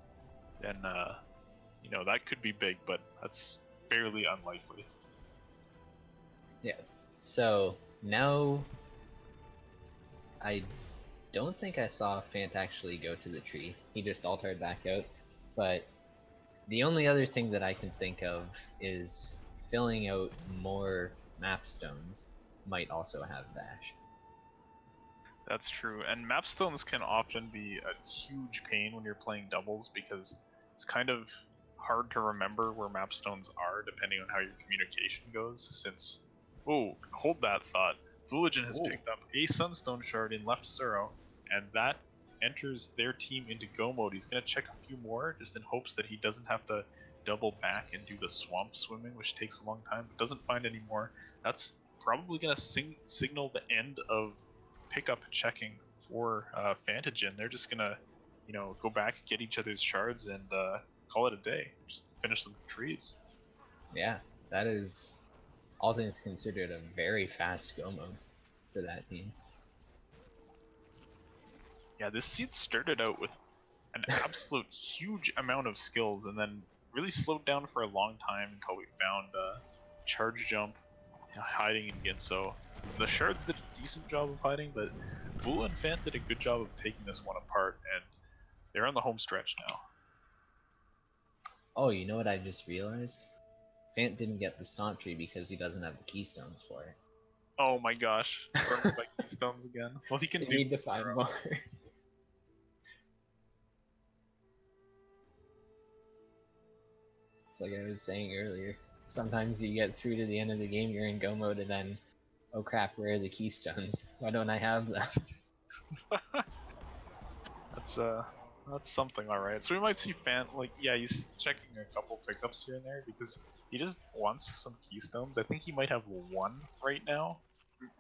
then that could be big, but that's fairly unlikely. Yeah. So now I don't think I saw Fant actually go to the tree. He just altered back out. But the only other thing that I can think of is filling out more map stones might also have Dash. That's true, and map stones can often be a huge pain when you're playing doubles because it's kind of hard to remember where map stones are depending on how your communication goes, since... Oh, hold that thought. Vulajin has picked up a Sunstone Shard in left Suro, and that enters their team into go mode. He's going to check a few more, just in hopes that he doesn't have to double back and do the swamp swimming, which takes a long time, but doesn't find any more. That's probably going to signal the end of pickup checking for Fantagen. They're just going to, go back, get each other's shards, and call it a day. Just finish some trees. Yeah, that is, all things considered, a very fast go mode for that team. Yeah, this seed started out with an absolute huge amount of skills and then really slowed down for a long time until we found Charge Jump hiding in Ginso. The shards did a decent job of hiding, but Vula and Fant did a good job of taking this one apart, and they're on the home stretch now. Oh, you know what I just realized? Fant didn't get the Stomp Tree because he doesn't have the Keystones for it. Oh my gosh, running by Keystones again. Well, he can need to find more. It's like I was saying earlier. Sometimes you get through to the end of the game, you're in go mode, and then, oh crap, where are the Keystones? Why don't I have them? That's something, alright. So we might see Fant, he's checking a couple pickups here and there because he just wants some Keystones. I think he might have one right now.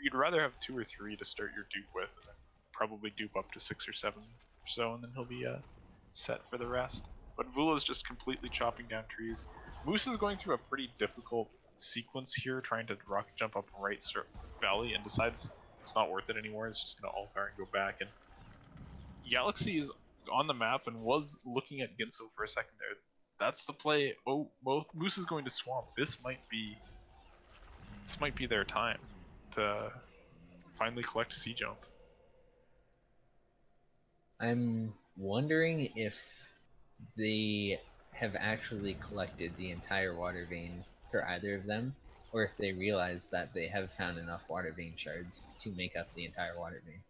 You'd rather have 2 or 3 to start your dupe with, and then probably dupe up to 6 or 7 or so, and then he'll be set for the rest. But Vula's just completely chopping down trees. Moose is going through a pretty difficult sequence here, trying to rocket jump up right valley, and decides it's not worth it anymore. It's just going to altar and go back. And Galaxy is on the map and was looking at Ginso for a second there. That's the play. Oh, well, Moose is going to swamp. This might be their time to finally collect Sea Jump. I'm wondering if they have actually collected the entire water vein for either of them, or if they realize that they have found enough water vein shards to make up the entire water vein.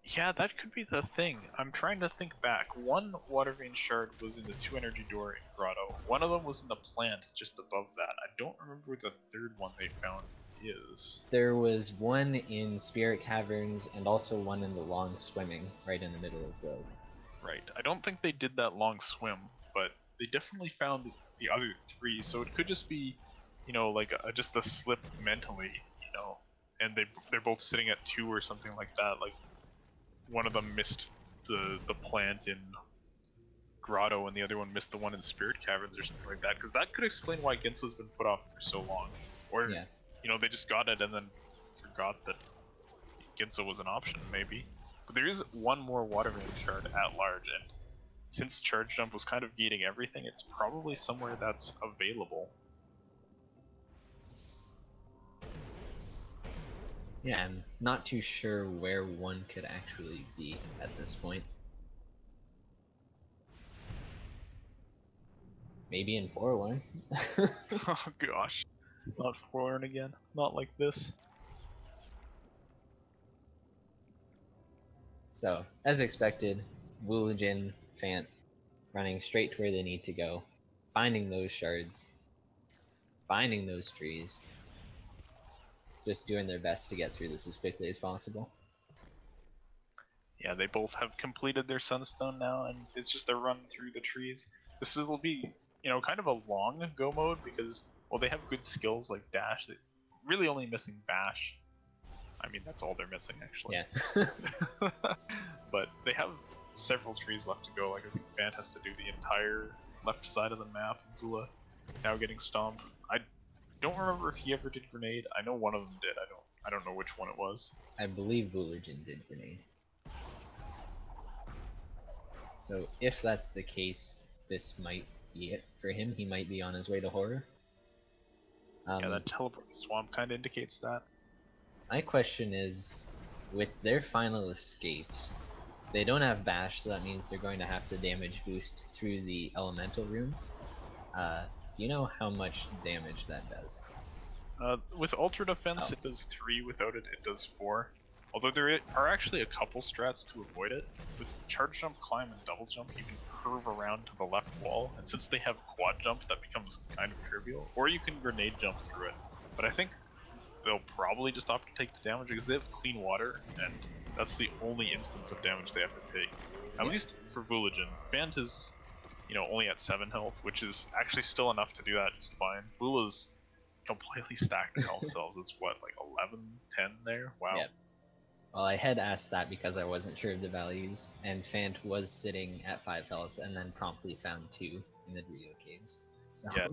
Yeah, that could be the thing. I'm trying to think back. One water vein shard was in the 2 energy door in Grotto. One of them was in the plant just above that. I don't remember what the third one they found is. There was one in Spirit Caverns and also one in the long swimming right in the middle of the road. Right. I don't think they did that long swim, but they definitely found the other 3, so it could just be, just a slip mentally, and they're both sitting at 2 or something like that. Like, one of them missed the plant in Grotto and the other one missed the one in Spirit Caverns or something like that, because that could explain why Ginso's been put off for so long. Or, they just got it and then forgot that Ginso was an option, maybe. But there is one more water vein shard at large, and since Charge Jump was kind of gating everything, it's probably somewhere that's available. Yeah, I'm not too sure where one could actually be at this point. Maybe in Forlorn. Oh gosh. Not Forlorn again. Not like this. So, as expected, Vulajin, Fant running straight to where they need to go, finding those shards, finding those trees, just doing their best to get through this as quickly as possible. Yeah, they both have completed their Sunstone now, and it's just a run through the trees. Will be, kind of a long go mode because, well, they have good skills like Dash. They're really only missing Bash. I mean, that's all they're missing, actually. Yeah. But they have several trees left to go. Like, I think Fant has to do the entire left side of the map, and Vula now getting stomped. I don't remember if he ever did Grenade. I know one of them did. I don't know which one it was. I believe Vulajin did Grenade. So if that's the case, this might be it for him. He might be on his way to Horror. Yeah, that teleport swamp kind of indicates that. My question is, with their final escapes, they don't have Bash, so that means they're going to have to damage boost through the Elemental Room. Do you know how much damage that does? With Ultra Defense, it does 3. Without it, it does 4. Although there are actually a couple strats to avoid it. With Charge Jump, Climb, and Double Jump, you can curve around to the left wall, and since they have Quad Jump, that becomes kind of trivial. Or you can Grenade Jump through it. But I think they'll probably just opt to take the damage because they have Clean Water, and that's the only instance of damage they have to take. At least for Vulajin. Fant is, only at 7 health, which is actually still enough to do that just fine. Vula's completely stacked health cells. It's what, like 11, 10 there? Wow. Yep. Well, I had asked that because I wasn't sure of the values, and Fant was sitting at 5 health and then promptly found 2 in the Dorito Caves. So. Yeah.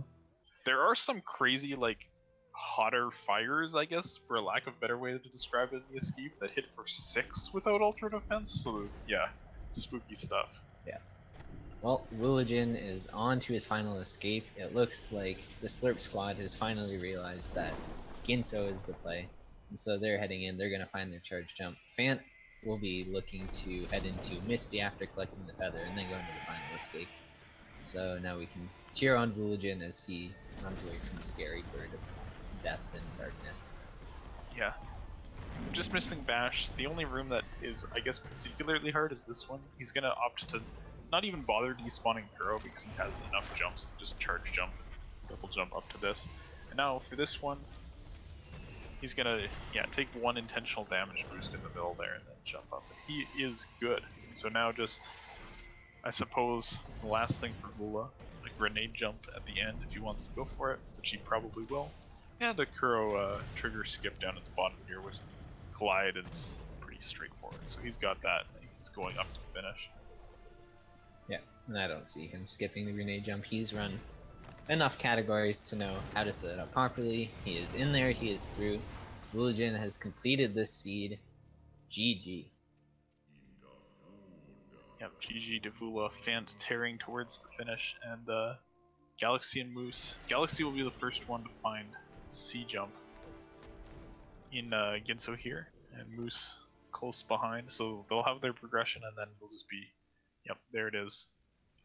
There are some crazy, like, hotter fires, I guess, for a lack of a better way to describe it in the escape, that hit for 6 without Ultra Defense, so yeah, spooky stuff. Yeah. Well, Vulajin is on to his final escape. It looks like the Slurp squad has finally realized that Ginso is the play. And so they're heading in, they're going to find their charge jump. Fant will be looking to head into Misty after collecting the feather and then go into the final escape. So now we can cheer on Vulajin as he runs away from the scary bird of death and darkness. Yeah. Just missing Bash. The only room that is, I guess, particularly hard is this one. He's going to opt to not even bother despawning Kuro because he has enough jumps to just charge jump and double jump up to this. And now for this one, he's gonna, take 1 intentional damage boost in the middle there and then jump up. And he is good. So now just, I suppose, the last thing for Vula, a grenade jump at the end if he wants to go for it, which he probably will. And a Kuro trigger skip down at the bottom here with Glide is pretty straightforward. So he's got that, and he's going up to the finish. Yeah, and I don't see him skipping the grenade jump. He's run enough categories to know how to set it up properly. He is in there, he is through. Vulajin has completed this seed. GG. Yep, GG to Vula, Fant tearing towards the finish, and Galaxy and Moose. Galaxy will be the first one to find C jump in Ginso here, and Moose close behind, so they'll have their progression, and then they'll just be, yep, there it is.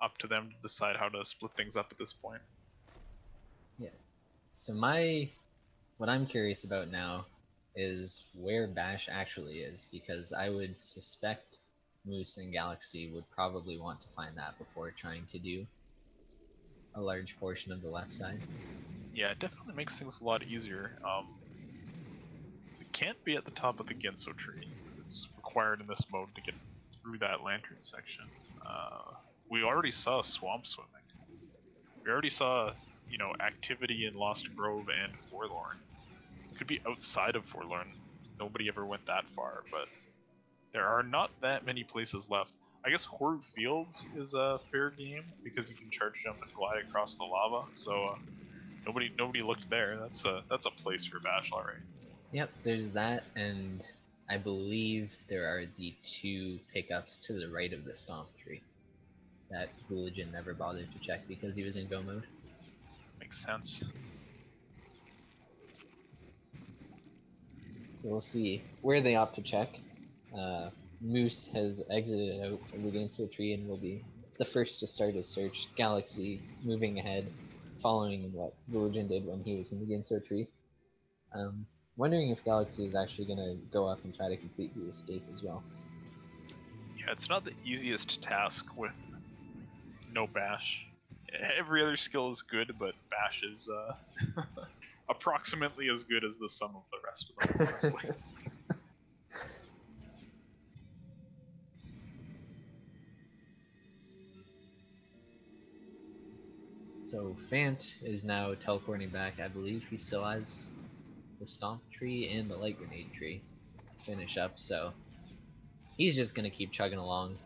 Up to them to decide how to split things up at this point. Yeah. So what I'm curious about now is where Bash actually is, because I would suspect Moose and Galaxy would probably want to find that before trying to do a large portion of the left side. Yeah, it definitely makes things a lot easier. It can't be at the top of the Ginso tree, because it's required in this mode to get through that lantern section. We already saw swamp swimming. We already saw, activity in Lost Grove and Forlorn. It could be outside of Forlorn. Nobody ever went that far, but there are not that many places left. I guess Horror Fields is a fair game because you can charge jump and glide across the lava. So nobody looked there. That's a place for Bash, all right. Yep, there's that, and I believe there are the 2 pickups to the right of the stomp tree that Vulajin never bothered to check because he was in go mode. Makes sense. So we'll see where they opt to check. Moose has exited out of the Gainsel tree and will be the first to start his search. Galaxy moving ahead, following what Vulajin did when he was in the Gainsel tree. Wondering if Galaxy is actually going to go up and try to complete the escape as well. Yeah, it's not the easiest task with no bash. Every other skill is good, but bash is approximately as good as the sum of the rest of them, honestly. So Fant is now teleporting back. I believe he still has the Stomp tree and the Light Grenade tree to finish up, so he's just going to keep chugging along.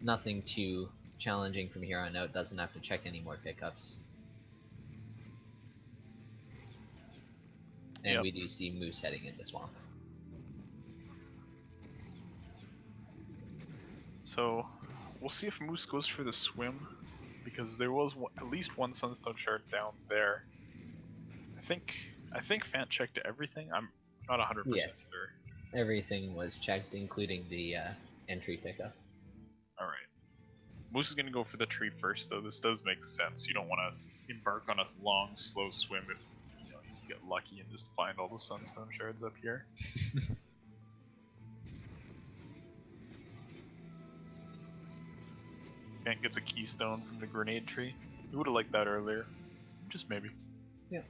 Nothing too challenging from here on out, doesn't have to check any more pickups. And we do see Moose heading into Swamp. So we'll see if Moose goes for the swim, because there was at least one Sunstone shard down there. I think Fant checked everything. I'm not 100% yes, sure. Everything was checked, including the entry pickup. All right. Moose is going to go for the tree first, though. This does make sense. You don't want to embark on a long, slow swim if you can get lucky and just find all the Sunstone shards up here. Fant gets a keystone from the grenade tree. He would have liked that earlier. Just maybe. Yeah.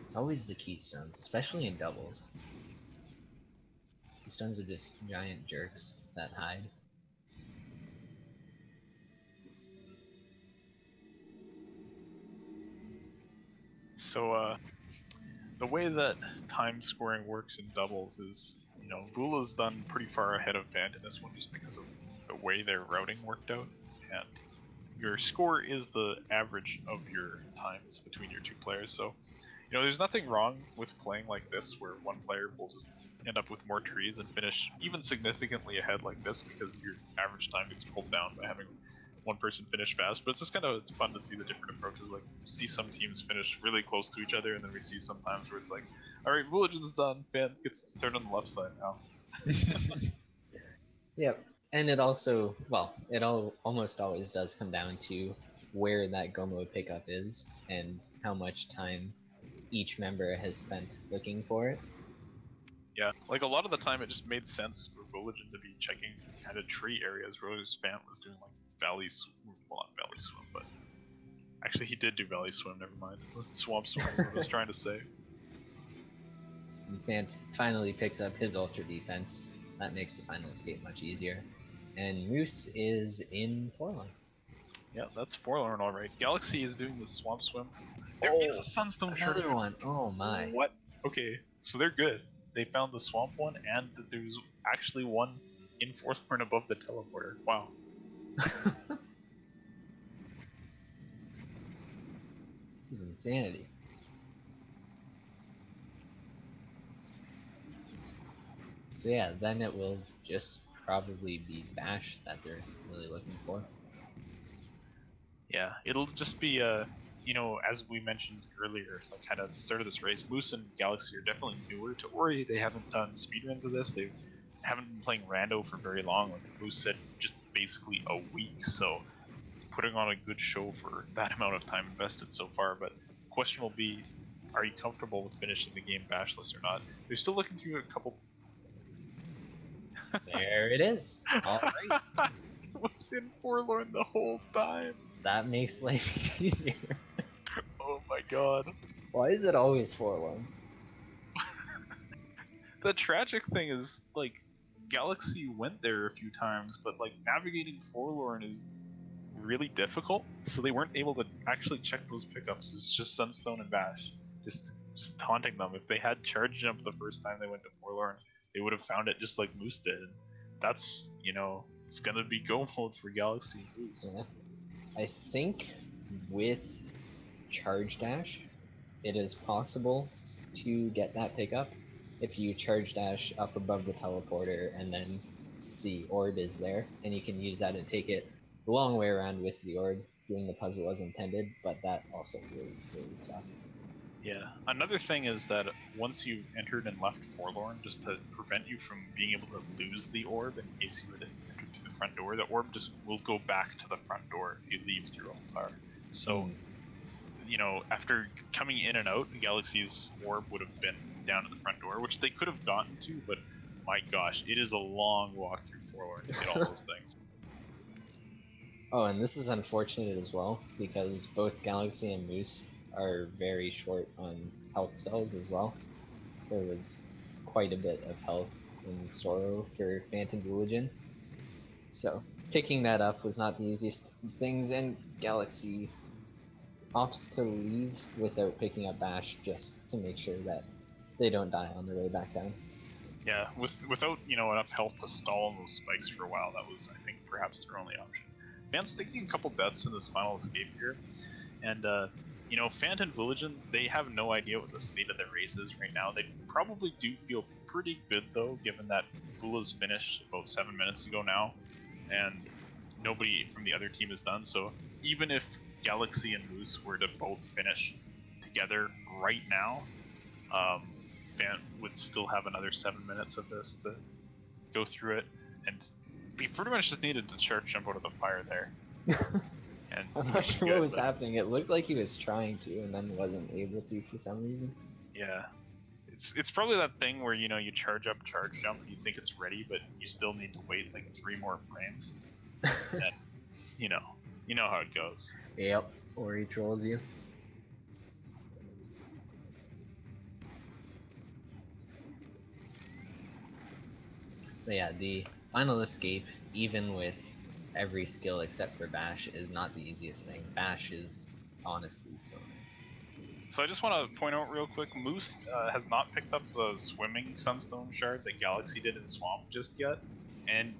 It's always the keystones, especially in doubles. Keystones are just giant jerks that hide. So, the way that time scoring works in doubles is, Vula's done pretty far ahead of Fant in this one just because of the way their routing worked out, and your score is the average of your times between your two players. So, there's nothing wrong with playing like this where one player will just end up with more trees and finish even significantly ahead like this because your average time gets pulled down by having one person finish fast. But it's just kind of fun to see the different approaches. Like, see some teams finish really close to each other, and then we see some times where it's like, all right, Vulajin's done, Fant gets his turn on the left side now. Yep, and it also, well, it almost always does come down to where that go mode pickup is and how much time each member has spent looking for it. Yeah, like a lot of the time it just made sense for Vulajin to be checking kind of tree areas, whereas Fant was doing like Valley Swim, well, not Valley Swim, but actually he did do Valley Swim, never mind. Swamp Swim is what I was trying to say. And Fant finally picks up his Ultra Defense. That makes the final escape much easier. And Moose is in Forlorn. Yeah, that's Forlorn alright. Galaxy is doing the Swamp Swim. There is a Sunstone shard. Another one. Oh my. What? Okay, so they're good. They found the Swamp one, and there's actually one in Forlorn above the teleporter. Wow. This is insanity. So yeah, then it will just probably be Bash that they're really looking for. Yeah, it'll just be as we mentioned earlier, like kind of at the start of this race, Moose and Galaxy are definitely newer to Ori. They haven't done speedruns of this. They haven't been playing Rando for very long. Like Moose said, just basically a week. So putting on a good show for that amount of time invested so far. But the question will be, are you comfortable with finishing the game bashless or not? They're still looking through a couple. There it is. All right. Was in Forlorn the whole time. That makes life easier. Oh my god. Why is it always Forlorn? The tragic thing is, like, Galaxy went there a few times, but like navigating Forlorn is really difficult, so they weren't able to actually check those pickups. It's just Sunstone and Bash, just taunting them. If they had Charge Jump the first time they went to Forlorn, they would have found it just like Moose did. That's, it's gonna be go mode for Galaxy and Moose. Yeah. I think with Charge Dash, it is possible to get that pickup if you Charge Dash up above the teleporter and then the orb is there, and you can use that and take it the long way around with the orb, doing the puzzle as intended, but that also really, really sucks. Yeah. Another thing is that once you entered and left Forlorn, just to prevent you from being able to lose the orb in case you would enter through the front door, the orb just will go back to the front door if you leave through Altar. So, you know, after coming in and out, Galaxy's orb would have been down at the front door, which they could have gotten to, but my gosh, it is a long walk through Forlorn to get all those things. Oh, and this is unfortunate as well, because both Galaxy and Moose are very short on health cells as well. There was quite a bit of health in Sorrow for Phantom Vulajin. So, picking that up was not the easiest of things, and Galaxy opts to leave without picking up Bash just to make sure that they don't die on their way back down. Yeah, without, you know, enough health to stall those spikes for a while, that was, I think, perhaps their only option. Van's taking a couple deaths in this final escape here, and you know, Fant and Vulajin, they have no idea what the state of their race is right now. They probably do feel pretty good though, given that Vula's finished about 7 minutes ago now, and nobody from the other team is done. So even if Galaxy and Moose were to both finish together right now, Fant would still have another 7 minutes of this to go through it, and he pretty much just needed to charge jump out of the fire there. And I'm not sure what was happening. It looked like he was trying to and then wasn't able to for some reason. Yeah. It's probably that thing where, you know, you charge up, charge jump, and you think it's ready, but you still need to wait like 3 more frames. And, you know how it goes. Yep, or he trolls you. But yeah, the final escape, even with every skill except for Bash, is not the easiest thing. Bash is honestly so nice. So I just want to point out real quick, Moose has not picked up the swimming Sunstone shard that Galaxy did in Swamp just yet, and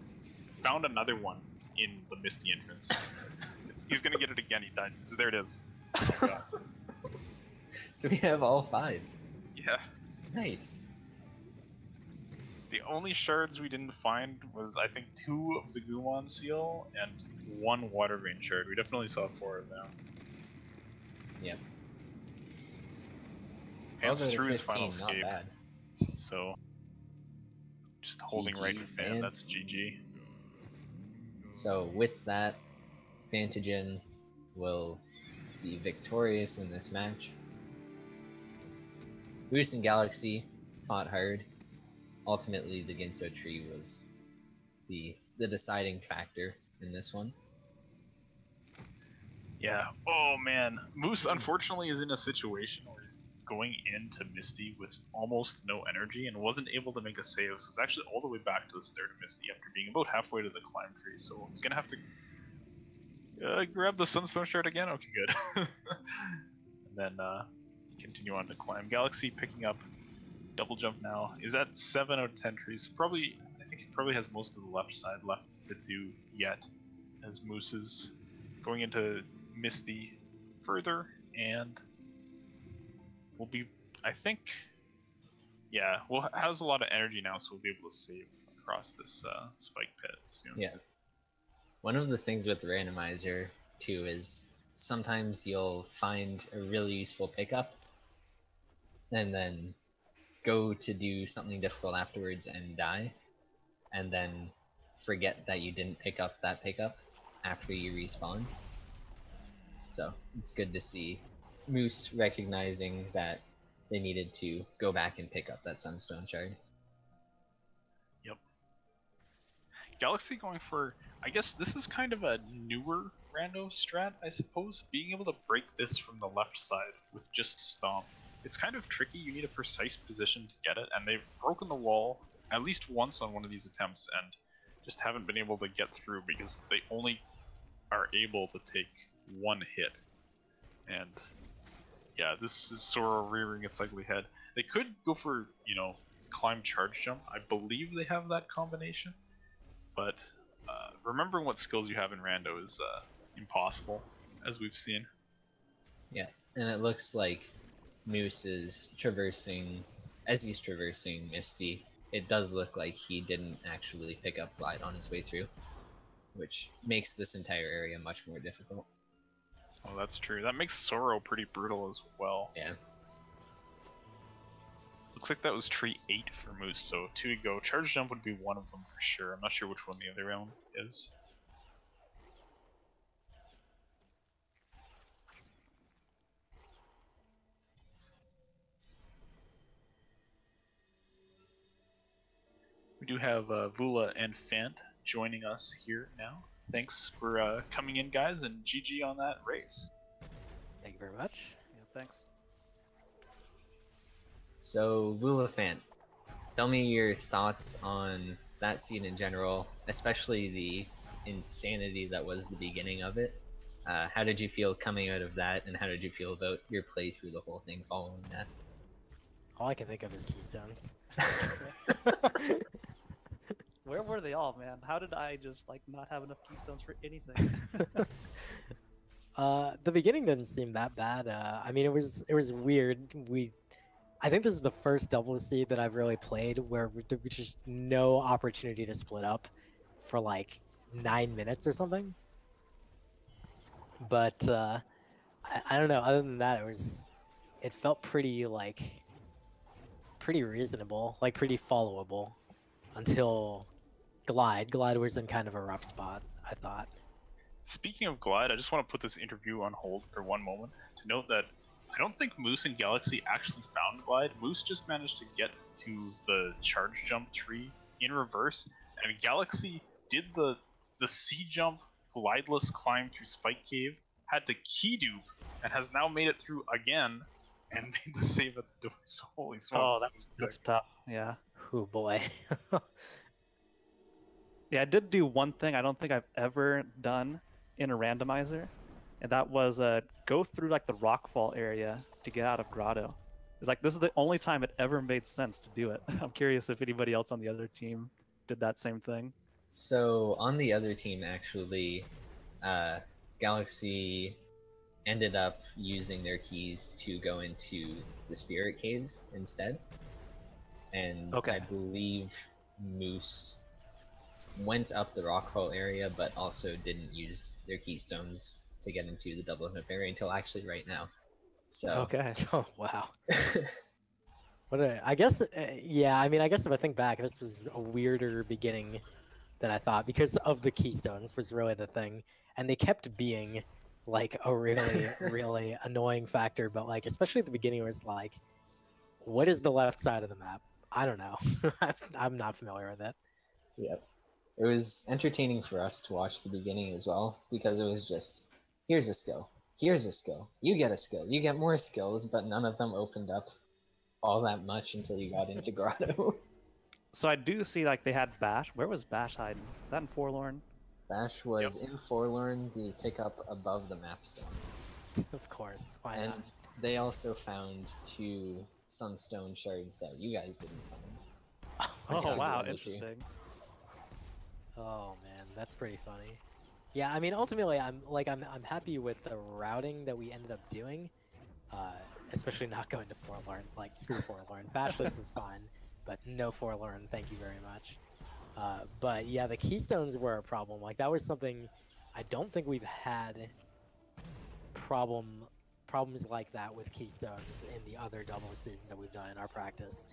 found another one in the Misty entrance. He's gonna get it again. He died. So there it is. Oh my God. So we have all 5. Yeah. Nice. The only shards we didn't find was, I think, 2 of the Gumon seal and 1 Water Vein shard. We definitely saw 4 of them. Yep. Fant's through his 15, final not escape. bad. So, just holding GG, right to Fan, Fant. that's GG. So with that, Fantagen will be victorious in this match. Moose and Galaxy fought hard. Ultimately, the Ginso tree was the deciding factor in this one. Yeah. Oh man, Moose unfortunately is in a situation where he's going into Misty with almost no energy and wasn't able to make a save. So it's actually all the way back to the start of Misty after being about halfway to the climb tree. So he's gonna have to grab the Sunstone shard again. Okay, good. And then continue on to climb. Galaxy picking up double jump now. Is at 7 out of 10 trees. Probably, I think he probably has most of the left side left to do yet, as Moose is going into Misty further, and will be, I think, yeah, well, has a lot of energy now, so we'll be able to save across this spike pit soon. Yeah. One of the things with the randomizer too is sometimes you'll find a really useful pickup and then go to do something difficult afterwards and die, and then forget that you didn't pick up that pickup after you respawn. So it's good to see Moose recognizing that they needed to go back and pick up that Sunstone shard. Yep. Galaxy going for, I guess this is kind of a newer rando strat, I suppose, being able to break this from the left side with just Stomp. It's kind of tricky, you need a precise position to get it, and they've broken the wall at least once on one of these attempts and just haven't been able to get through because they only are able to take 1 hit. And yeah, this is Sora rearing its ugly head. They could go for, you know, climb charge jump. I believe they have that combination, but remembering what skills you have in rando is impossible, as we've seen. Yeah, and it looks like Moose is traversing, as he's traversing Misty, it does look like he didn't actually pick up Glide on his way through, which makes this entire area much more difficult. Oh, that's true. That makes Sorrow pretty brutal as well. Yeah. Looks like that was tree 8 for Moose, so 2 to go. Charge Jump would be one of them for sure. I'm not sure which one the other one is. We do have Vula and Fant joining us here now. Thanks for coming in, guys, and GG on that race. Thank you very much. Yeah, thanks. So, Vulafant, tell me your thoughts on that scene in general, especially the insanity that was the beginning of it. How did you feel coming out of that, and how did you feel about your play through the whole thing following that? All I can think of is keystones. Where were they all, man? How did I just like not have enough keystones for anything? The beginning didn't seem that bad. I mean, it was weird. I think this is the first double seed that I've really played where there was just no opportunity to split up for like 9 minutes or something. But I don't know. Other than that, it felt pretty reasonable, like pretty followable until Glide. Glide was in kind of a rough spot, I thought. Speaking of Glide, I just want to put this interview on hold for one moment to note that I don't think Moose and Galaxy actually found Glide. Moose just managed to get to the charge jump tree in reverse, and Galaxy did the C jump glideless climb through Spike Cave, had to key dupe, and has now made it through again and made the save at the door. So holy smokes. Oh, that's tough. Yeah. Oh boy. Yeah, I did do one thing I don't think I've ever done in a randomizer, and that was go through like the rockfall area to get out of Grotto. It's like this is the only time it ever made sense to do it. I'm curious if anybody else on the other team did that same thing. So, on the other team, actually, Galaxy ended up using their keys to go into the Spirit Caves instead. And Okay. I believe Moose went up the Rockfall area, but also didn't use their keystones to get into the Double Hip area until actually right now. So Okay. Oh wow. I guess, yeah. I mean, I guess if I think back, this was a weirder beginning than I thought because of the keystones was really the thing, and they kept being like a really, really annoying factor. But like, especially at the beginning, it was like, what is the left side of the map? I don't know. I'm not familiar with it. Yep. It was entertaining for us to watch the beginning as well, because it was just, here's a skill, here's a skill, you get a skill, you get more skills, but none of them opened up all that much until you got into Grotto. So I do see like they had Bash. Where was Bash hiding? Is that in Forlorn? Bash was in Forlorn, the pickup above the map stone. Of course. Why And not? they also found 2 Sunstone shards that you guys didn't find. Oh Yeah, wow, absolutely. interesting. Oh man, that's pretty funny. Yeah, I mean, ultimately, I'm happy with the routing that we ended up doing, especially not going to Forlorn. Like, screw Forlorn. Bashless is fine, but no Forlorn. Thank you very much. But yeah, the keystones were a problem. Like, that was something I don't think we've had problems like that with keystones in the other double seeds that we've done in our practice.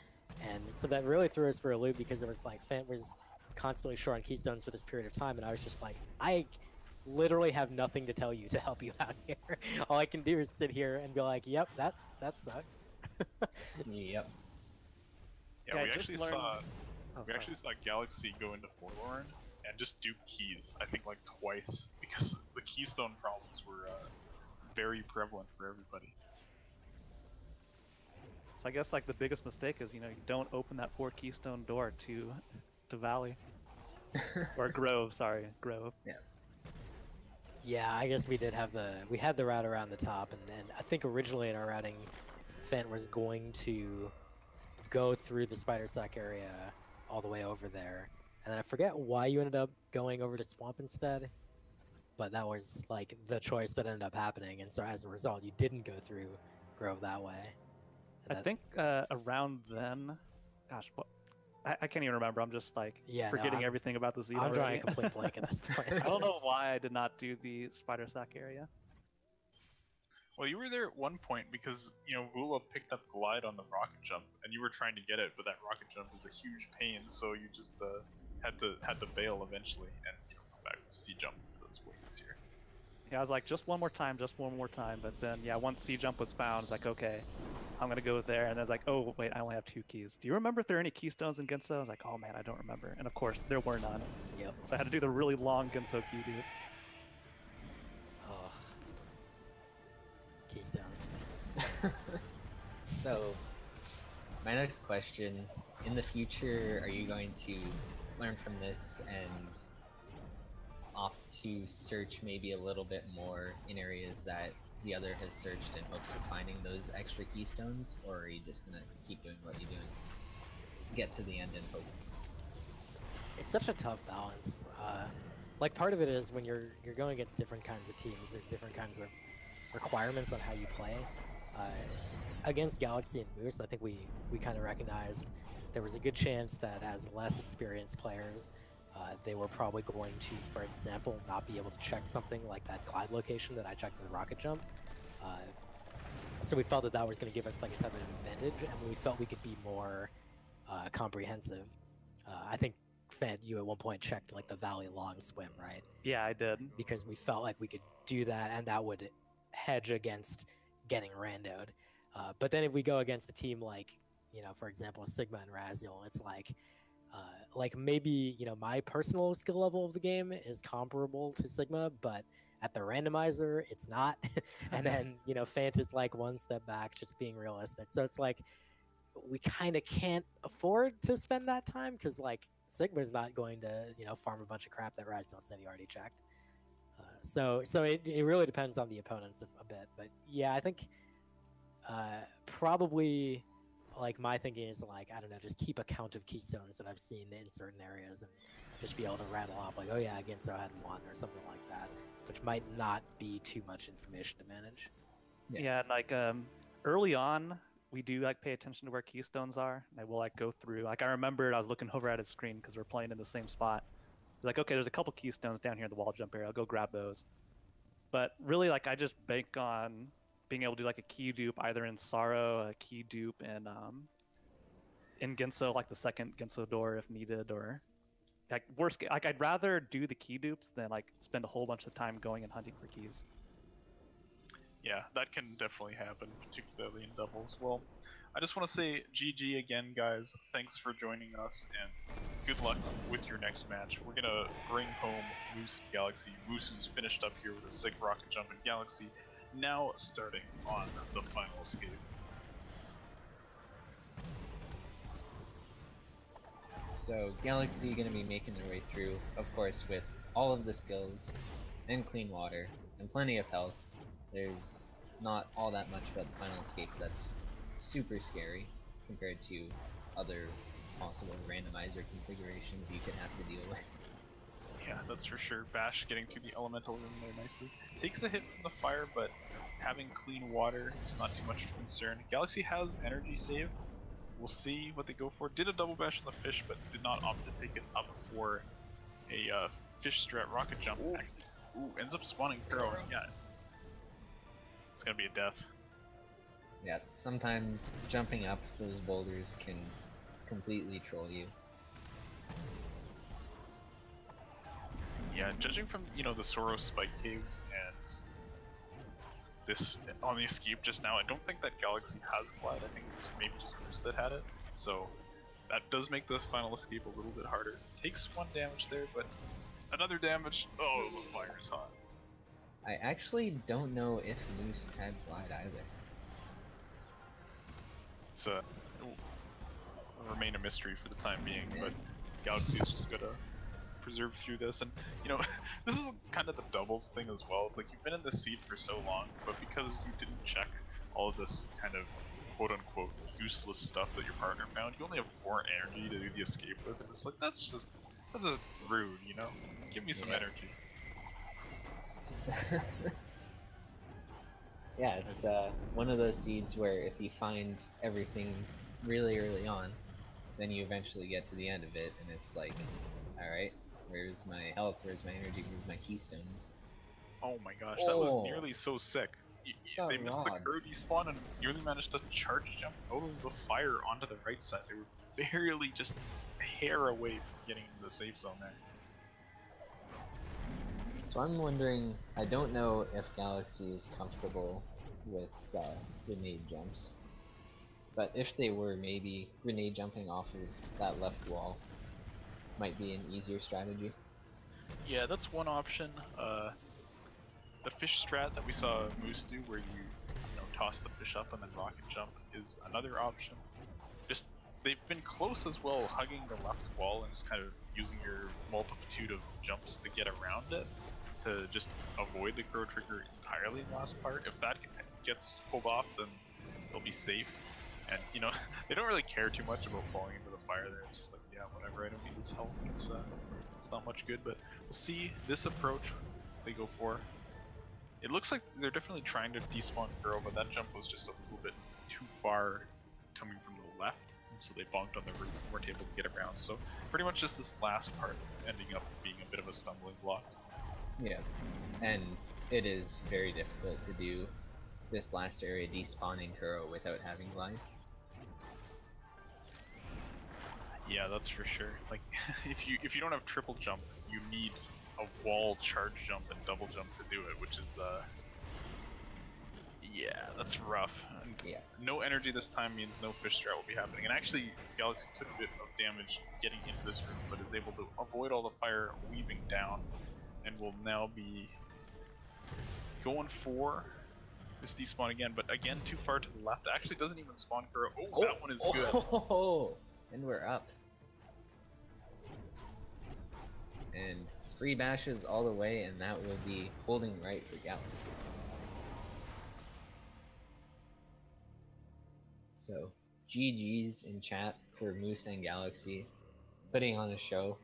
And so that really threw us for a loop because it was like Fant was constantly short on keystones for this period of time, and I was just like, I literally have nothing to tell you to help you out here. All I can do is sit here and be like, yep, that sucks. Yep. Yeah, Yeah, we I just actually learned- saw Oh, we sorry. actually saw Galaxy go into Forlorn and just dupe keys, I think like twice, because the keystone problems were very prevalent for everybody. So I guess like the biggest mistake is you don't open that 4 keystone door to Valley or Grove. Sorry, Grove. Yeah, I guess we had the route around the top, and I think originally in our routing, Fant was going to go through the Spider Sack area all the way over there, and then I forget why you ended up going over to Swamp instead, but that was like the choice that ended up happening, and so as a result, you didn't go through Grove that way. I And that- think around then, gosh, what? I can't even remember. I'm just like forgetting I'm everything about the seed drawing already. a complete blank at this point. I don't know why I did not do the Spider Sack area. Well, you were there at one point because, you know, Vula picked up Glide on the rocket jump, and you were trying to get it, but that rocket jump is a huge pain, so you just had to bail eventually, and you know, come back with C jump. So that's way easier. Yeah, I was like, just one more time, but then yeah, once C jump was found, it's like, okay, I'm gonna go there, and I was like, oh wait, I only have 2 keys. Do you remember if there are any keystones in Genso? I was like, oh man, I don't remember, and of course there were none. Yep. So I had to do the really long Genso key dude. Oh. Keystones. So, my next question, in the future, are you going to learn from this and opt to search maybe a little bit more in areas that the other has searched in hopes of finding those extra keystones, or are you just gonna keep doing what you're doing, get to the end and hope? It's such a tough balance. Like part of it is when you're going against different kinds of teams, there's different kinds of requirements on how you play. Against Galaxy and Moose, I think we kind of recognized there was a good chance that as less experienced players, they were probably going to, for example, not be able to check something like that glide location that I checked with the rocket jump. So we felt that that was going to give us like a type of advantage, and we felt we could be more comprehensive. I think, Fed, you at one point checked like the Valley long swim, right? Yeah, I did. Because we felt like we could do that, and that would hedge against getting randoed. But then if we go against a team like, you know, for example, Sigma and Raziel, it's like maybe, you know, my personal skill level of the game is comparable to Sigma, but at the randomizer, it's not. And then, you know, Fant is like one step back, just being realistic. So it's like, we kind of can't afford to spend that time because, like, Sigma's not going to, you know, farm a bunch of crap that Raziel said he already checked. So it really depends on the opponents a bit. But yeah, I think probably, like, my thinking is, like, I don't know, just keep a count of keystones that I've seen in certain areas and just be able to rattle off, like, oh yeah, against I had 1 or something like that, which might not be too much information to manage. Yeah, and like early on, we do like pay attention to where keystones are. And I will like go through. Like I remembered I was looking over at his screen because we're playing in the same spot. Like, okay, there's a couple keystones down here in the wall jump area. I'll go grab those. But really, like I just bank on being able to do like a key dupe either in Sorrow, a key dupe in Genso, like the second Genso door if needed, or like worst. Like I'd rather do the key dupes than like spend a whole bunch of time going and hunting for keys. Yeah, that can definitely happen, particularly in doubles. Well, I just want to say GG again, guys. Thanks for joining us, and good luck with your next match. We're gonna bring home Moose and Galaxy. Moose is finished up here with a sick rocket jump, and Galaxy now starting on the final escape. So Galaxy gonna be making their way through, of course, with all of the skills and clean water and plenty of health. There's not all that much about the final escape that's super scary compared to other possible randomizer configurations you could have to deal with. Yeah, that's for sure. Bash getting through the elemental room there nicely. Takes a hit from the fire, but having clean water is not too much of a concern. Galaxy has energy save. We'll see what they go for. Did a double bash on the fish, but did not opt to take it up for a fish strat rocket jump. Ooh, ends up spawning Kuro. Yeah. It's gonna be a death. Yeah, sometimes jumping up those boulders can completely troll you. Yeah, judging from, you know, the Soros Spike Cave and this on the escape just now, I don't think that Galaxy has Glide. I think it was maybe just Moose that had it. So that does make this final escape a little bit harder. Takes 1 damage there, but another damage. Oh, the fire's hot. I actually don't know if Moose had Glide either. It's it'll remain a mystery for the time being, but Galaxy is just gonna preserve through this. And you know, this is kind of the doubles thing as well. It's like you've been in this seed for so long, but because you didn't check all of this kind of quote unquote useless stuff that your partner found, you only have 4 energy to do the escape with, and it's like that's just rude, you know? Give me some energy. Yeah, it's one of those seeds where if you find everything really early on, then you eventually get to the end of it, and it's like, alright, where's my health, where's my energy, where's my keystones? Oh my gosh, that was nearly so sick. got they missed the robbed. crow despawn and nearly managed to charge jump out of the fire onto the right side. They were barely just a hair away from getting into the safe zone there. So I'm wondering, I don't know if Galaxy is comfortable with grenade jumps, but if they were, maybe grenade jumping off of that left wall might be an easier strategy. Yeah, that's one option. The fish strat that we saw Moose do, where you toss the fish up and then rocket jump, is another option. Just they've been close as well, hugging the left wall and just kind of using your multitude of jumps to get around it to just avoid the crow trigger entirely in the last part. If that gets pulled off, then they'll be safe. And they don't really care too much about falling into the fire there. It's just like, yeah, whatever. I don't need his health. It's not much good. But we'll see this approach they go for. It looks like they're definitely trying to despawn Crow, but that jump was just a little bit too far coming from the left, and so they bonked on the roof and weren't able to get around. So pretty much just this last part ending up being a bit of a stumbling block. Yeah, and it is very difficult to do this last area despawning Kuro without having glide. Yeah, that's for sure. Like, if you don't have triple jump, you need a wall charge jump and double jump to do it, which is yeah, that's rough. And Yeah. no energy this time means no fish strat will be happening. And actually, Galaxy took a bit of damage getting into this room, but is able to avoid all the fire weaving down, and will now be going for this despawn again, but again too far to the left. Actually doesn't even spawn Kuro. Oh, that one is good. Oh, and we're up. And 3 bashes all the way, and that will be holding right for Galaxy. So, GG's in chat for Moose and Galaxy, putting on a show.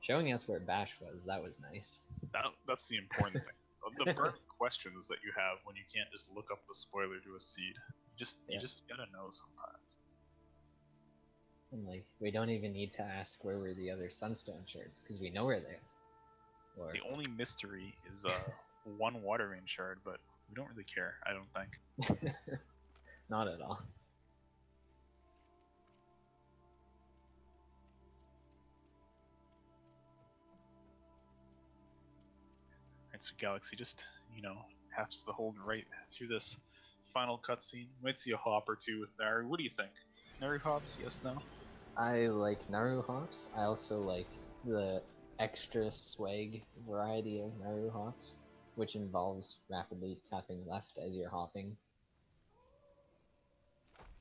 Showing us where Bash was, that was nice. That's the important thing. The burning questions that you have when you can't just look up the spoiler to a seed. You just gotta know sometimes. And like, we don't even need to ask where were the other Sunstone shards, because we know where they are. Or... The only mystery is one water main shard, but we don't really care, I don't think. Not at all. Alright, so Galaxy just, has to hold right through this final cutscene. Might see a hop or two with Naru. What do you think? Naru hops? Yes, no? I like Naru hops. I also like the extra swag variety of Naru hops, which involves rapidly tapping left as you're hopping.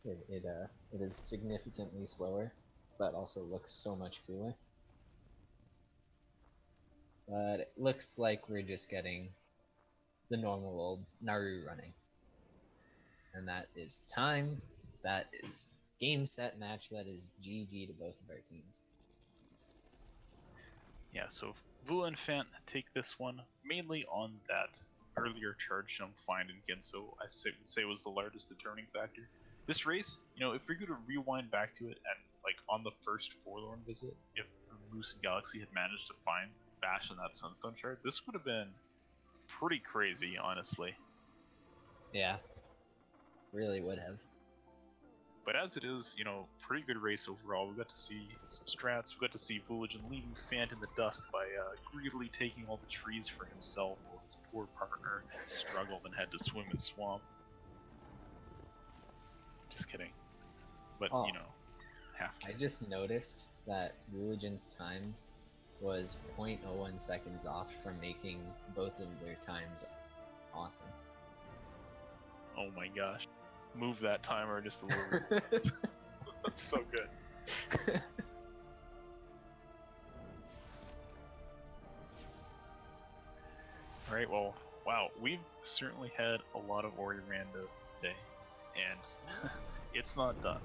It is significantly slower, but also looks so much cooler. But it looks like we're just getting the normal old Naru running. And that is time. That is game, set, match. That is GG to both of our teams. Yeah, so Vula and Fant take this one mainly on that earlier charge jump find in Genso. I would say was the largest determining factor. This race, if we could rewind back to it and like on the first Forlorn visit, if Moose and Galaxy had managed to find Bash in that Sunstone shard, this would have been pretty crazy, honestly. Yeah, really would have. But as it is, pretty good race overall. We got to see some strats. We got to see Vulajin leaving Fant in the dust by greedily taking all the trees for himself, while his poor partner struggled and had to swim in swamp. Just kidding. But, have to. I just noticed that Vulajin's time was 0.01 seconds off from making both of their times awesome. Oh my gosh. Move that timer just a little bit. That's so good. Alright, well, wow, we've certainly had a lot of Ori Rando today, and it's not done.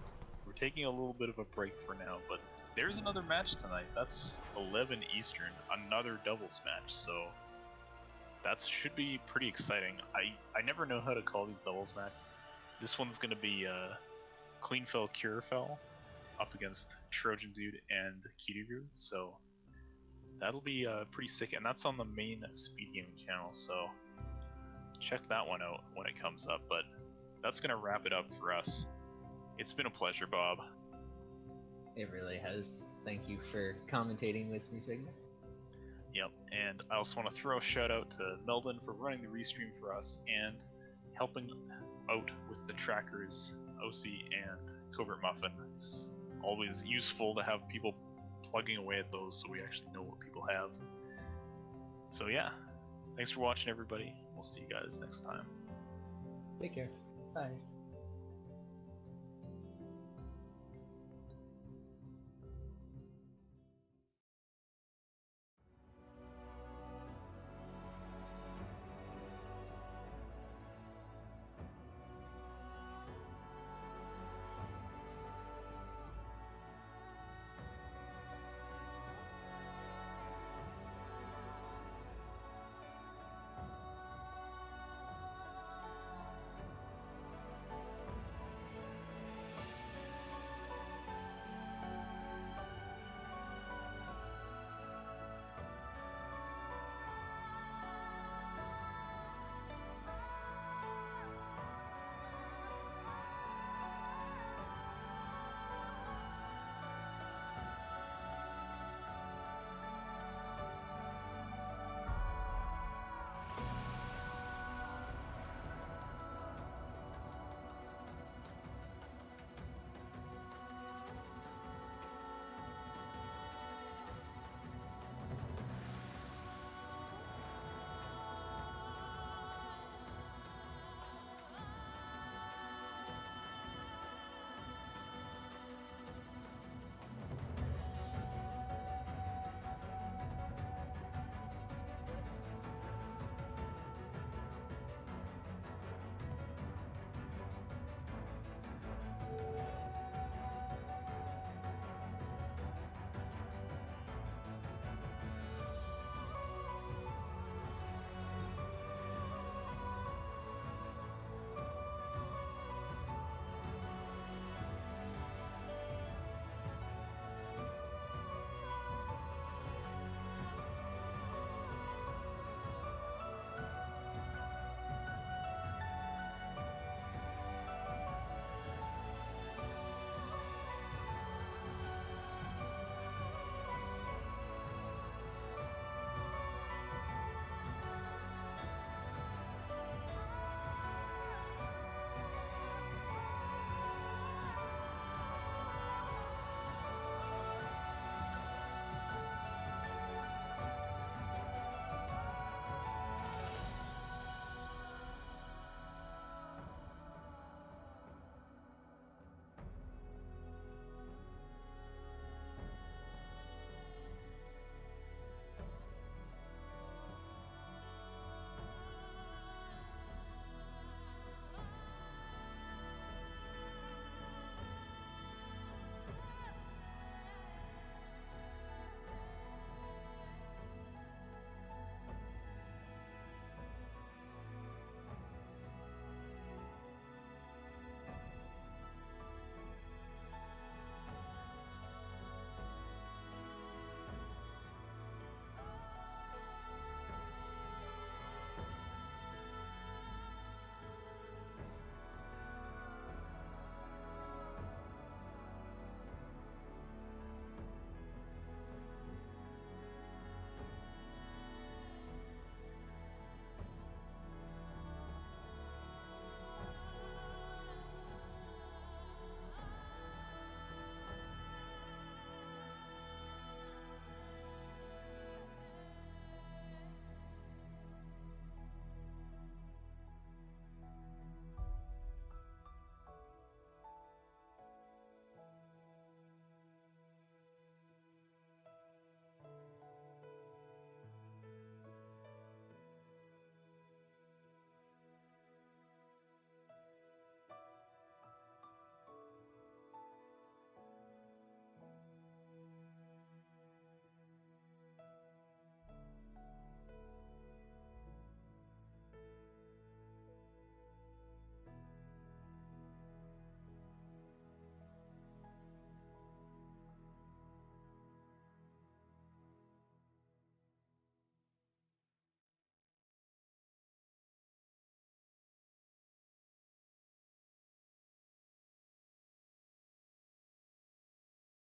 We're taking a little bit of a break for now, but there's another match tonight. That's 11 Eastern, another doubles match, so that should be pretty exciting. I never know how to call these doubles matches. This one's going to be Cleanfell Curefell up against Trojan Dude and Kiryu, so that'll be pretty sick, and that's on the main Speed Gaming channel, so check that one out when it comes up. But that's gonna wrap it up for us. It's been a pleasure, Bob. It really has. Thank you for commentating with me, Sigma. Yep, and I also want to throw a shout out to Meldon for running the restream for us and helping out with the trackers, OC and Covert Muffin. It's always useful to have people plugging away at those so we actually know what people have. So yeah, thanks for watching everybody. We'll see you guys next time. Take care. Bye.